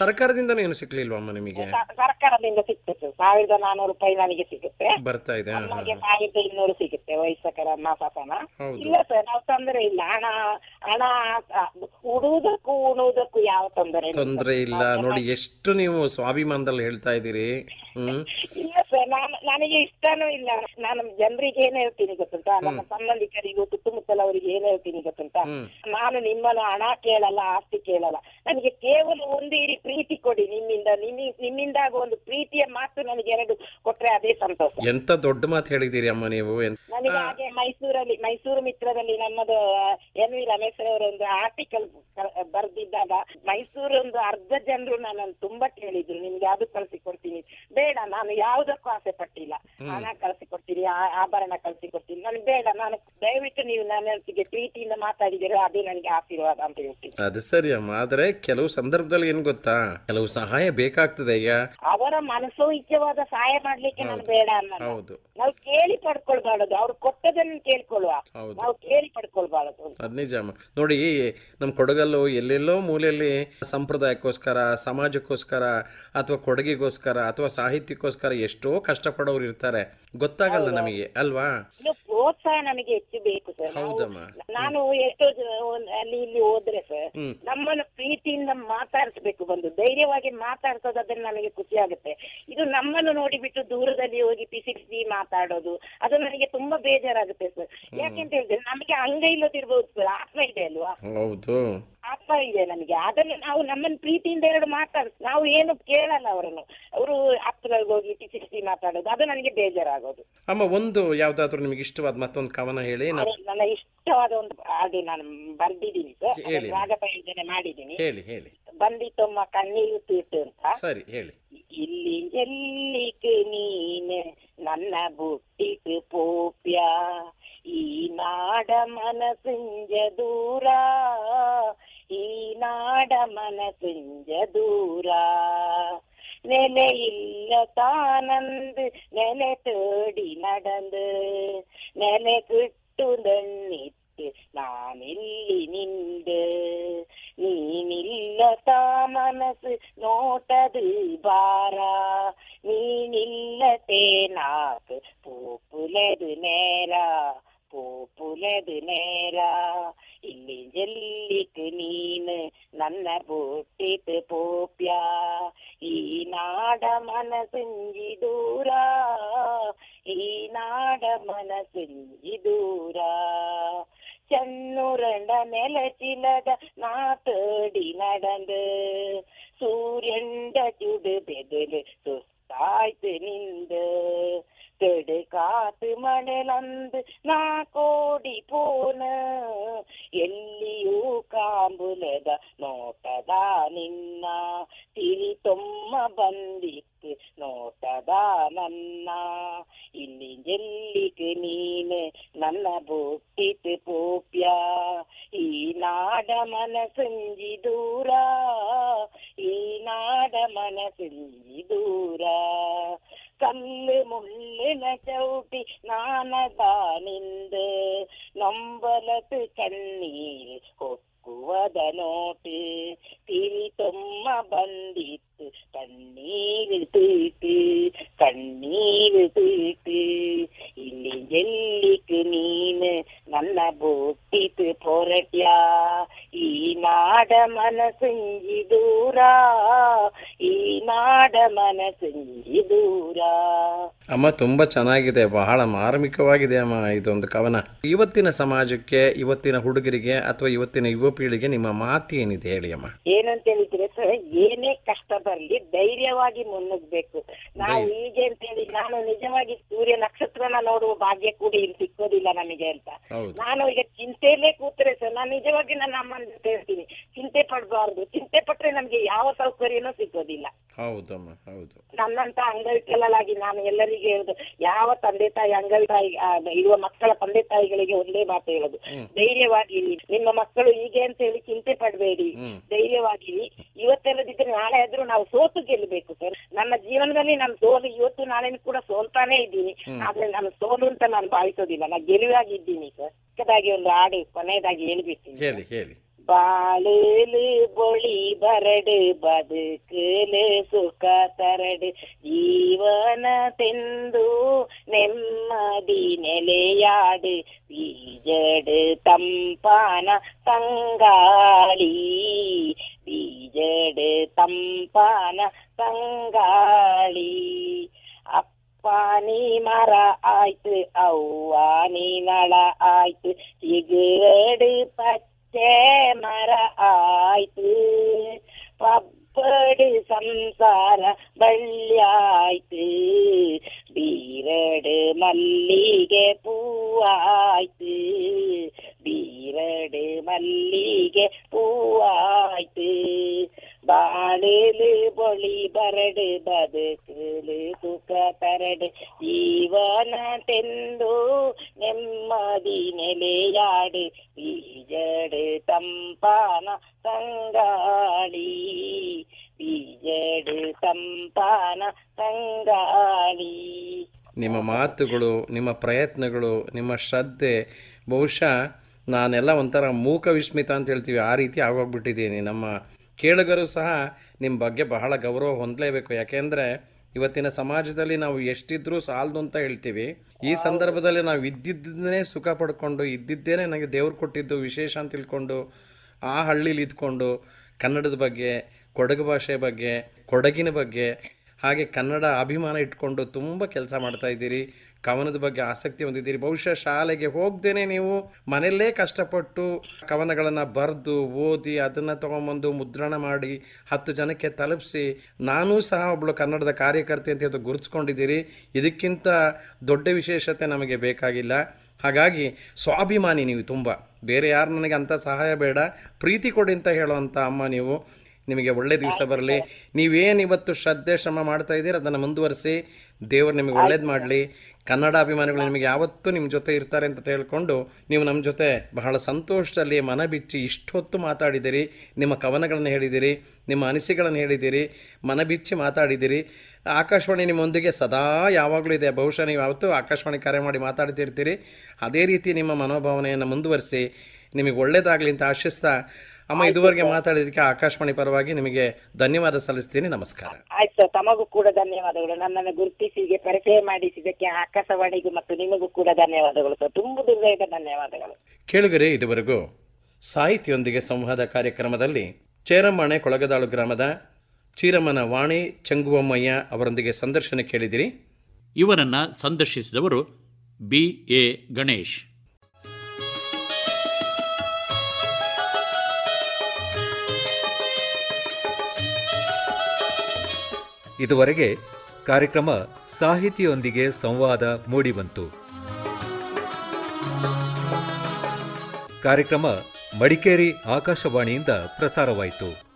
ಸರ್ಕಾರದಿಂದ ಏನು ಸಿಕ್ಲಿಲ್ವಮ್ಮ ನಿಮಗೆ? ಸರ್ಕಾರದಿಂದ ಸಿಕ್ತು ಸರ್, 1400 ರೂಪಾಯಿ ನನಗೆ ಸಿಗುತ್ತೆ, ಬರ್ತಾ ಇದೆ. 1200 ಸಿಗುತ್ತೆ ವಯಸ್ಕರ ಮಾಸಾಸನ. ಇಲ್ಲ ಸರ್, ನಾವು ತೊಂದರೆ ಇಲ್ಲ. ಹಣ ಉಡುವುದಕ್ಕೂ ಉಣುವುದಕ್ಕೂ ಯಾವ ತೊಂದರೆ ಇಲ್ಲ. ನೋಡಿ ಎಷ್ಟು ನೀವು ಸ್ವಾಭಿಮಾನದಲ್ಲಿ ಹೇಳ್ತಾ ಇದ್ದೀರಿ. ಇಲ್ಲ ಸರ್, ನನಗೆ ಇಷ್ಟನೂ ಇಲ್ಲ. ನಾನು ಜನರಿಗೆ ಏನ್ ಹೇಳ್ತೀನಿ ಗೊತ್ತುಂಟಾ, ನಮ್ಮ ಸಂಬಂಧಿಕರಿಗೂ ಸುತ್ತಮುತ್ತಲವರಿಗೆ ಏನ್ ಹೇಳ್ತೀನಿ ಗೊತ್ತುಂಟಾ, ನಾನು ನಿಮ್ಮನ್ನು ಹಣ ಕೇಳಲ್ಲ, ಆಸ್ತಿ ಕೇಳಲ್ಲ, ನನಗೆ ಕೇವಲ ಒಂದು ಇಡೀ ಪ್ರೀತಿ ಕೊಡಿ. ನಿಮ್ಮಿಂದ ಒಂದು ಪ್ರೀತಿಯ ಮಾತು ನನಗೆ 2 ಕೊಟ್ರೆ ಅದೇ ಸಂತೋಷ. ಎಂತ ದೊಡ್ಡ ಮಾತು ಹೇಳಿದ್ದೀರಿ ಅಮ್ಮ ನೀವು. ನನಗೆ ಹಾಗೆ ಮೈಸೂರು ಮಿತ್ರದಲ್ಲಿ ನಮ್ಮದು ಎನ್ ವಿ ರಮೇಶ್ ಅವರ ಒಂದು ಆರ್ಟಿಕಲ್ ಬರ್ದಿದ್ದಾಗ ಮೈಸೂರು ಒಂದು ಅರ್ಧ ಜನರು ನನ್ನನ್ನು ತುಂಬಾ ಕೇಳಿದ್ರು, ನಿಮ್ಗೆ ಅದು ಕಳ್ಸಿಕೊಡ್ತೀನಿ. ಬೇಡ, ನಾನು ಯಾವುದಕ್ಕೂ ಆಸೆ ಪಟ್ಟಿಲ್ಲ. ಹಣ ಕಳ್ಸಿಕೊಡ್ತೀನಿ, ಆಭರಣ ಕಳ್ಸಿಕೊಡ್ತೀನಿ, ನನಗೆ ಬೇಡ. ನಾನು ದಯವಿಟ್ಟು ನೀವು ನನ್ನೊಟ್ಟಿಗೆ ಪ್ರೀತಿಯಿಂದ ಮಾತಾಡಿದರೆ ಅದೇ ನನಗೆ ಆಶೀರ್ವಾದ ಅಂತ ಹೇಳ್ತೀನಿ. ಅದು ಸರಿ ಅಮ್ಮ, ಆದ್ರೆ ಕೆಲವು ಸಂದರ್ಭದಲ್ಲಿ ಏನ್ ಗೊತ್ತಾ, ಕೆಲವು ಸಹಾಯ ಬೇಕಾಗ್ತದೆ. ಈಗ ಅವರ ಮನಸೋಇಚ್ಛವಾದ ಸಹಾಯ ಮಾಡ್ಲಿಕ್ಕೆ ನಾನು ಬೇಡ ಅನ್ನೋದು. ನಾವು ಕೇಳಿ ಪಡ್ಕೊಳ್ಬಾರದು, ಅವ್ರು ಕೊಟ್ಟದನ್ನು ಕೇಳ್ಕೊಳ್ಳುವ, ನಾವು ಕೇಳಿ ಪಡ್ಕೊಳ್ಬಾರದು. ಅದ್ ನಿಜ ಅಮ್ಮ. ನೋಡಿ, ನಮ್ ಕೊಡಗಲ್ಲು ಎಲ್ಲೆಲ್ಲೋ ಮೂಲೆಯಲ್ಲಿ ಸಂಪ್ರದಾಯಕ್ಕೋಸ್ಕರ, ಸಮಾಜಕ್ಕೋಸ್ಕರ, ಅಥವಾ ಕೊಡಗಿಗೋಸ್ಕರ, ಅಥವಾ ಸಾಹಿತ್ಯಕ್ಕೋಸ್ಕರ ಎಷ್ಟೋ ಕಷ್ಟಪಡೋರು ಇರ್ತಾರೆ, ಗೊತ್ತಾಗಲ್ಲ ನಮಗೆ ಅಲ್ವಾ? ಪ್ರೋತ್ಸಾಹ ನಮಗೆ ಹೆಚ್ಚು ಬೇಕು ಸರ್. ನಾನು ಎಷ್ಟೋ ಅಲ್ಲಿ ಇಲ್ಲಿ ಹೋದ್ರೆ ಸರ್, ನಮ್ಮನ್ನು ಪ್ರೀತಿಯಿಂದ ಮಾತಾಡಿಸ್ಬೇಕು, ಬಂದು ಧೈರ್ಯವಾಗಿ ಮಾತಾಡ್ಸೋದಾದ್ರೆ ನನಗೆ ಖುಷಿ ಆಗುತ್ತೆ. ಇದು ನಮ್ಮನ್ನು ನೋಡಿಬಿಟ್ಟು ದೂರದಲ್ಲಿ ಹೋಗಿ ಪಿಸಿಸಿ ಮಾತಾಡೋದು, ಅದು ನನಗೆ ತುಂಬಾ ಬೇಜಾರಾಗುತ್ತೆ ಸರ್. ಯಾಕೆಂತ ಹೇಳಿದ್ರೆ ನಮಗೆ ಅಂಗ ಇಲ್ಲದಿರ್ಬೋದು ಸರ್, ಆತ್ಮ ಇದೆ ಅಲ್ವಾ? ಆತ್ಮ ಇದೆ ನಮಗೆ. ಅದನ್ನು ನಾವು ನಮ್ಮನ್ನು ಪ್ರೀತಿಯಿಂದ 2 ಮಾತಾಡ್ಸ್, ನಾವು ಏನು ಕೇಳಲ್ಲ ಅವರನ್ನು. ಅವರು ಹತ್ತಿರಕ್ಕೆ ಹೋಗಿ ಪಿಸಿಸಿ ಮಾತಾಡೋದು, ಅದು ನನಗೆ ಬೇಜಾರಾಗೋದು. ಅಮ್ಮ, ಒಂದು ಯಾವ್ದಾದ್ರು ನಿಮಗೆ ಇಷ್ಟವಾದ ಮತ್ತೊಂದು ಕವನ ಹೇಳಿ. ನನ್ನ ಇಷ್ಟವಾದ ಒಂದು ಹಾಡು ನಾನು ಬರ್ದಿದ್ದೀನಿ ಸರ್, ರಾಗ ಸಂಯೋಜನೆ ಮಾಡಿದ್ದೀನಿ. ಹೇಳಿ. ಬಂದಿತ್ತಮ್ಮ ಕಣ್ಣೀರು ತೀರ್ತು ಅಂತ. ಸರಿ, ಹೇಳಿ. ಇಲ್ಲಿ ಎಲ್ಲಿಗೆ ನೀನೆ ನನ್ನ ಬುಟ್ಟಿಗೆ ಪೋಪ್ಯ, ಈ ನಾಡ ಮನಸಿಂಜ ದೂರ, ಈ ನಾಡ ಮನಸಿಂಜ ದೂರ, நிலையில்ல தானந்து நிலை தேடி நடந்து நிலை கிட்டுதன்னிட்டு நான் ಇಲ್ಲಿ ನಿಂದು, ನೀನಿಲ್ಲ ತಾ ಮನಸ್ಸು ನೋಟದು ಬಾರ, ನೀನಿಲ್ಲತೆ ನಾಕು உலது நேரா ಇಲ್ಲಿ ಜಲ್ಲಿಕ್ ನೀನು ನನ್ನ ಬುಟ್ಟಿತು ಪೋಪ್ಯಾ ಈ ನಾಡ ಮನಸಂಜಿ ದೂರ ಈ ನಾಡ ಮನಸಂಜಿ ದೂರ ಚನ್ನೂರಂಡ ನೆಲಚಿಲದ ನಾತಡಿ நடந்து சூரியண்ட சுடு பெதில் சுஸ்தாய்த்து நின்று தெடு காத்து மணலந்து ನಾ ಕೋಡಿ ಪೋನ ಎಲ್ಲಿಯೂ ಕಾಂಬುಲದ ನೋಟದ ನಿನ್ನ ತಿರಿ ತೊಮ್ಮ ಬಂದಿತ್ತು ನೋಟದ ನನ್ನ ಇಲ್ಲಿ ಜಲ್ಲಿಗೆ ನೀನು ನನ್ನ ಬುಟ್ಟಿತು ಪೋಪ್ಯಾ ಈ ನಾಡ ಮನಸಂಜಿ ದೂರ ಈ ನಾಡ ಮನಸಂಜಿ ದೂರ ಕಲ್ಲು ಮುಳ್ಳಿನ ಚೌಟಿ ನಾನದಾನಿಂದ ನೊಂಬಲತು ಕಣ್ಣೀರ್ ಹೊಕ್ಕುವದ ನೋಟು ತಿರಿ ತೊಮ್ಮ ಬಂದಿತ್ತು ಕಣ್ಣೀರು ತೀಟು ಕಣ್ಣೀರು ತೀಟು ಇಲ್ಲಿ ಜಲ್ಲಿಕ್ ನೀನು ನನ್ನ ಬುಟ್ಟಿತು ಪೊರಟ್ಯಾ ಈ ನಾಡ ಮನಸಂಜಿ ದೂರ ಈ ನಾಡ ಮನಸಂಜಿ ದೂರ. ಅಮ್ಮ ತುಂಬ ಚೆನ್ನಾಗಿದೆ, ಬಹಳ ಮಾರ್ಮಿಕವಾಗಿದೆ ಅಮ್ಮ ಇದೊಂದು ಕವನ. ಇವತ್ತಿನ ಸಮಾಜಕ್ಕೆ, ಇವತ್ತಿನ ಹುಡುಗರಿಗೆ ಅಥವಾ ಇವತ್ತಿನ ಯುವ ಪೀಳಿಗೆ ನಿಮ್ಮ ಮಾತು ಏನಿದೆ ಹೇಳಿ ಅಮ್ಮ. ಏನಂತ ಹೇಳಿದ್ರೆ ಸರ್, ಏನೇ ಕಷ್ಟ ಬರ್ಲಿ ಧೈರ್ಯವಾಗಿ ಮುನ್ನುಗ್ಬೇಕು. ನಾವು ಹೀಗೆ ಅಂತ ಹೇಳಿ ನಾನು ನಿಜವಾಗಿ ಸೂರ್ಯ ನಕ್ಷತ್ರನ ನೋಡುವ ಭಾಗ್ಯ ಕೂಡ ಇಲ್ಲಿ ಸಿಕ್ಕೋದಿಲ್ಲ ನಮಗೆ ಅಂತ ನಾನು ಈಗ ಚಿಂತೆಯಲ್ಲೇ ಕೂತ್ರೆ ಸರ್, ನಾನು ನಿಜವಾಗಿ ನನ್ನ ಅಮ್ಮನ ಜೊತೆ ಹೇಳ್ತೀನಿ, ಚಿಂತೆ ಪಡಬಾರ್ದು. ಚಿಂತೆ ಪಟ್ರೆ ನಮ್ಗೆ ಯಾವ ಸೌಕರ್ಯನೂ ಸಿಗೋದಿಲ್ಲ. ಹೌದಮ್ಮ, ಹೌದು. ನನ್ನಂತ ಅಂಗವಿಕಲರಾಗಿ ನಾನು ಎಲ್ಲರಿಗೆ ಹೇಳುದು, ಯಾವ ತಂದೆ ತಾಯಿ ಅಂಗವಿಕಲ ಇರುವ ಮಕ್ಕಳ ತಂದೆ ತಾಯಿಗಳಿಗೆ ಒಂದೇ ಮಾತು ಹೇಳೋದು, ಧೈರ್ಯವಾಗಿರಿ. ನಿಮ್ಮ ಮಕ್ಕಳು ಹೀಗೆ ಅಂತ ಹೇಳಿ ಚಿಂತೆ ಪಡಬೇಡಿ, ಧೈರ್ಯವಾಗಿರಿ. ಇವತ್ತೆಲ್ಲದಿದ್ರೆ ನಾಳೆ ಆದ್ರೂ ನಾವು ಸೋತು ಗೆಲ್ಲಬೇಕು ಸರ್. ನನ್ನ ಜೀವನದಲ್ಲಿ ನಾನು ಸೋಲು ಇವತ್ತು ನಾಳೆ ಕೂಡ ಸೋಲ್ತಾನೆ ಇದ್ದೀನಿ, ಆದ್ರೆ ನಾನು ಸೋಲು ಅಂತ ನಾನು ಭಾವಿಸೋದಿಲ್ಲ, ನಾನು ಗೆಲುವಾಗಿದ್ದೀನಿ ಸರ್. ಚಿಕ್ಕದಾಗಿ ಒಂದು ಹಾಡು ಕೊನೆಯದಾಗಿ ಹೇಳ್ಬಿಡ್ತೀನಿ. ಹೇಳಿ ಹೇಳಿ. ಬಾಳಲು ಬೊಳಿ ಬರಡು ಬದುಕಲು ಸುಖ ತರಡು ಜೀವನ ತೆಂದು ನೆಮ್ಮದಿ ನೆಲೆಯಾಡು ಬೀಜಡು ತಂಪಾನ ತಂಗಾಳಿ ಬೀಜಡು ತಂಪಾನ ತಂಗಾಳಿ ಅಪ್ಪಾನಿ ಮರ ಆಯ್ತು ಅವ್ವಾನಿ ನಳ ಆಯ್ತು ಸಿಗಡು ಮರ ಆಯ್ತು ಪಬ್ಬಡು ಸಂಸಾರ ಬಳ್ಳಿಯಾಯ್ತು ಬೀರಡು ಮಲ್ಲಿಗೆ ಪೂವಾಯ್ತು ಬೀರಡು ಮಲ್ಲಿಗೆ ಪೂವಾಯ್ತು ಬಾಳೆಲು ಬೊಳಿ ಬರಡು ಬದುಕಲು ಸುಖ ತರಡು ಜೀವನ ತೆಂದು ನೆಮ್ಮದಿ ನೆಲೆಯಾಡು ಬೀಜಡು ತಂಪಾನ ತಂಗಾಳಿ ಬೀಜಡು ತಂಪಾನ ತಂಗಾಳಿ. ನಿಮ್ಮ ಮಾತುಗಳು, ನಿಮ್ಮ ಪ್ರಯತ್ನಗಳು, ನಿಮ್ಮ ಶ್ರದ್ಧೆ, ಬಹುಶಃ ನಾನೆಲ್ಲ ಒಂಥರ ಮೂಕ ವಿಸ್ಮಿತ ಅಂತ ಹೇಳ್ತೀವಿ, ಆ ರೀತಿ ಆಗೋಗ್ಬಿಟ್ಟಿದ್ದೀನಿ. ನಮ್ಮ ಕೇಳುಗರು ಸಹ ನಿಮ್ಮ ಬಗ್ಗೆ ಬಹಳ ಗೌರವ ಹೊಂದಲೇಬೇಕು. ಯಾಕೆಂದರೆ ಇವತ್ತಿನ ಸಮಾಜದಲ್ಲಿ ನಾವು ಎಷ್ಟಿದ್ರೂ ಸಾಲದು ಅಂತ ಹೇಳ್ತೀವಿ. ಈ ಸಂದರ್ಭದಲ್ಲಿ ನಾವು ಇದ್ದಿದ್ದನ್ನೇ ಸುಖ ಪಡ್ಕೊಂಡು, ಇದ್ದಿದ್ದೇನೆ ನನಗೆ ದೇವ್ರು ಕೊಟ್ಟಿದ್ದು ವಿಶೇಷ ಅಂತ ತಿಳ್ಕೊಂಡು ಆ ಹಳ್ಳಿಲಿ ಇದ್ಕೊಂಡು ಕನ್ನಡದ ಬಗ್ಗೆ, ಕೊಡಗು ಭಾಷೆ ಬಗ್ಗೆ, ಕೊಡಗಿನ ಬಗ್ಗೆ, ಹಾಗೆ ಕನ್ನಡ ಅಭಿಮಾನ ಇಟ್ಕೊಂಡು ತುಂಬ ಕೆಲಸ ಮಾಡ್ತಾಯಿದ್ದೀರಿ. ಕವನದ ಬಗ್ಗೆ ಆಸಕ್ತಿ ಹೊಂದಿದ್ದೀರಿ. ಬಹುಶಃ ಶಾಲೆಗೆ ಹೋಗ್ದೇನೆ ನೀವು ಮನೆಯಲ್ಲೇ ಕಷ್ಟಪಟ್ಟು ಕವನಗಳನ್ನು ಬರೆದು ಓದಿ ಅದನ್ನು ತೊಗೊಂಬಂದು ಮುದ್ರಣ ಮಾಡಿ 10 ಜನಕ್ಕೆ ತಲುಪಿಸಿ ನಾನೂ ಸಹ ಒಬ್ಬಳು ಕನ್ನಡದ ಕಾರ್ಯಕರ್ತೆ ಅಂತ ಗುರುತಿಸ್ಕೊಂಡಿದ್ದೀರಿ. ಇದಕ್ಕಿಂತ ದೊಡ್ಡ ವಿಶೇಷತೆ ನಮಗೆ ಬೇಕಾಗಿಲ್ಲ. ಹಾಗಾಗಿ ಸ್ವಾಭಿಮಾನಿ ನೀವು ತುಂಬ. ಬೇರೆ ಯಾರು ನನಗೆ ಅಂಥ ಸಹಾಯ ಬೇಡ, ಪ್ರೀತಿ ಕೊಡಿ ಅಂತ ಹೇಳೋವಂಥ ಅಮ್ಮ ನೀವು. ನಿಮಗೆ ಒಳ್ಳೆ ದಿವಸ ಬರಲಿ. ನೀವೇನು ಇವತ್ತು ಶ್ರದ್ಧೆ ಶ್ರಮ ಮಾಡ್ತಾ ಇದ್ದೀರಿ ಅದನ್ನು ಮುಂದುವರಿಸಿ. ದೇವರು ನಿಮಗೆ ಒಳ್ಳೇದು ಮಾಡಲಿ. ಕನ್ನಡ ಅಭಿಮಾನಿಗಳು ನಿಮಗೆ ಯಾವತ್ತೂ ನಿಮ್ಮ ಜೊತೆ ಇರ್ತಾರೆ ಅಂತ ಹೇಳ್ಕೊಂಡು ನೀವು ನಮ್ಮ ಜೊತೆ ಬಹಳ ಸಂತೋಷದಲ್ಲಿ ಮನ ಬಿಚ್ಚಿ ಇಷ್ಟೊತ್ತು ಮಾತಾಡಿದ್ದೀರಿ. ನಿಮ್ಮ ಕವನಗಳನ್ನು ಹೇಳಿದ್ದೀರಿ, ನಿಮ್ಮ ಅನಿಸಿಕೆಗಳನ್ನು ಹೇಳಿದ್ದೀರಿ, ಮನ ಬಿಚ್ಚಿ ಮಾತಾಡಿದ್ದೀರಿ. ಆಕಾಶವಾಣಿ ನಿಮ್ಮೊಂದಿಗೆ ಸದಾ ಯಾವಾಗಲೂ ಇದೆ. ಬಹುಶಃ ನೀವು ಯಾವತ್ತೂ ಆಕಾಶವಾಣಿ ಕರೆ ಮಾಡಿ ಮಾತಾಡ್ತಿರ್ತೀರಿ. ಅದೇ ರೀತಿ ನಿಮ್ಮ ಮನೋಭಾವನೆಯನ್ನು ಮುಂದುವರಿಸಿ ನಿಮಗೆ ಒಳ್ಳೆಯದಾಗಲಿ ಅಂತ ಆಶಿಸ್ತಾ ಅಮ್ಮ, ಇದುವರೆಗೆ ಮಾತಾಡಿದಕ್ಕೆ ಆಕಾಶವಾಣಿ ಪರವಾಗಿ ನಿಮಗೆ ಧನ್ಯವಾದ ಸಲ್ಲಿಸ್ತೀನಿ. ನಮಸ್ಕಾರ. ಆಯ್ತು ಸರ್, ತಮಗೂ ಕೂಡ ಧನ್ಯವಾದಗಳು. ನನ್ನನ್ನು ಗುರುತಿಸಿ ಹೀಗೆ ಪರಿಚಯ ಮಾಡಿಸಿದ್ದಕ್ಕೆ ಆಕಾಶವಾಣಿಗೂ ಮತ್ತು ನಿಮಗೂ ಕೂಡ ಧನ್ಯವಾದಗಳು ಸರ್. ತುಂಬ ಹೃದಯದ ಧನ್ಯವಾದಗಳು. ಕೇಳುಗರೆ, ಇದುವರೆಗೂ ಸಾಹಿತಿಯೊಂದಿಗೆ ಸಂವಾದ ಕಾರ್ಯಕ್ರಮದಲ್ಲಿ ಚೇರಮ್ಮಣೆ ಕೊಳಗದಾಳು ಗ್ರಾಮದ ಚೀರಮ್ಮನ ವಾಣಿ ಚಂಗುವಮ್ಮಯ್ಯ ಅವರೊಂದಿಗೆ ಸಂದರ್ಶನ ಕೇಳಿದಿರಿ. ಇವರನ್ನು ಸಂದರ್ಶಿಸಿದವರು BA ಗಣೇಶ್. ಇದುವರೆಗೆ ಕಾರ್ಯಕ್ರಮ ಸಾಹಿತಿಯೊಂದಿಗೆ ಸಂವಾದ ಮೂಡಿಬಂತು. ಕಾರ್ಯಕ್ರಮ ಮಡಿಕೇರಿ ಆಕಾಶವಾಣಿಯಿಂದ ಪ್ರಸಾರವಾಯಿತು.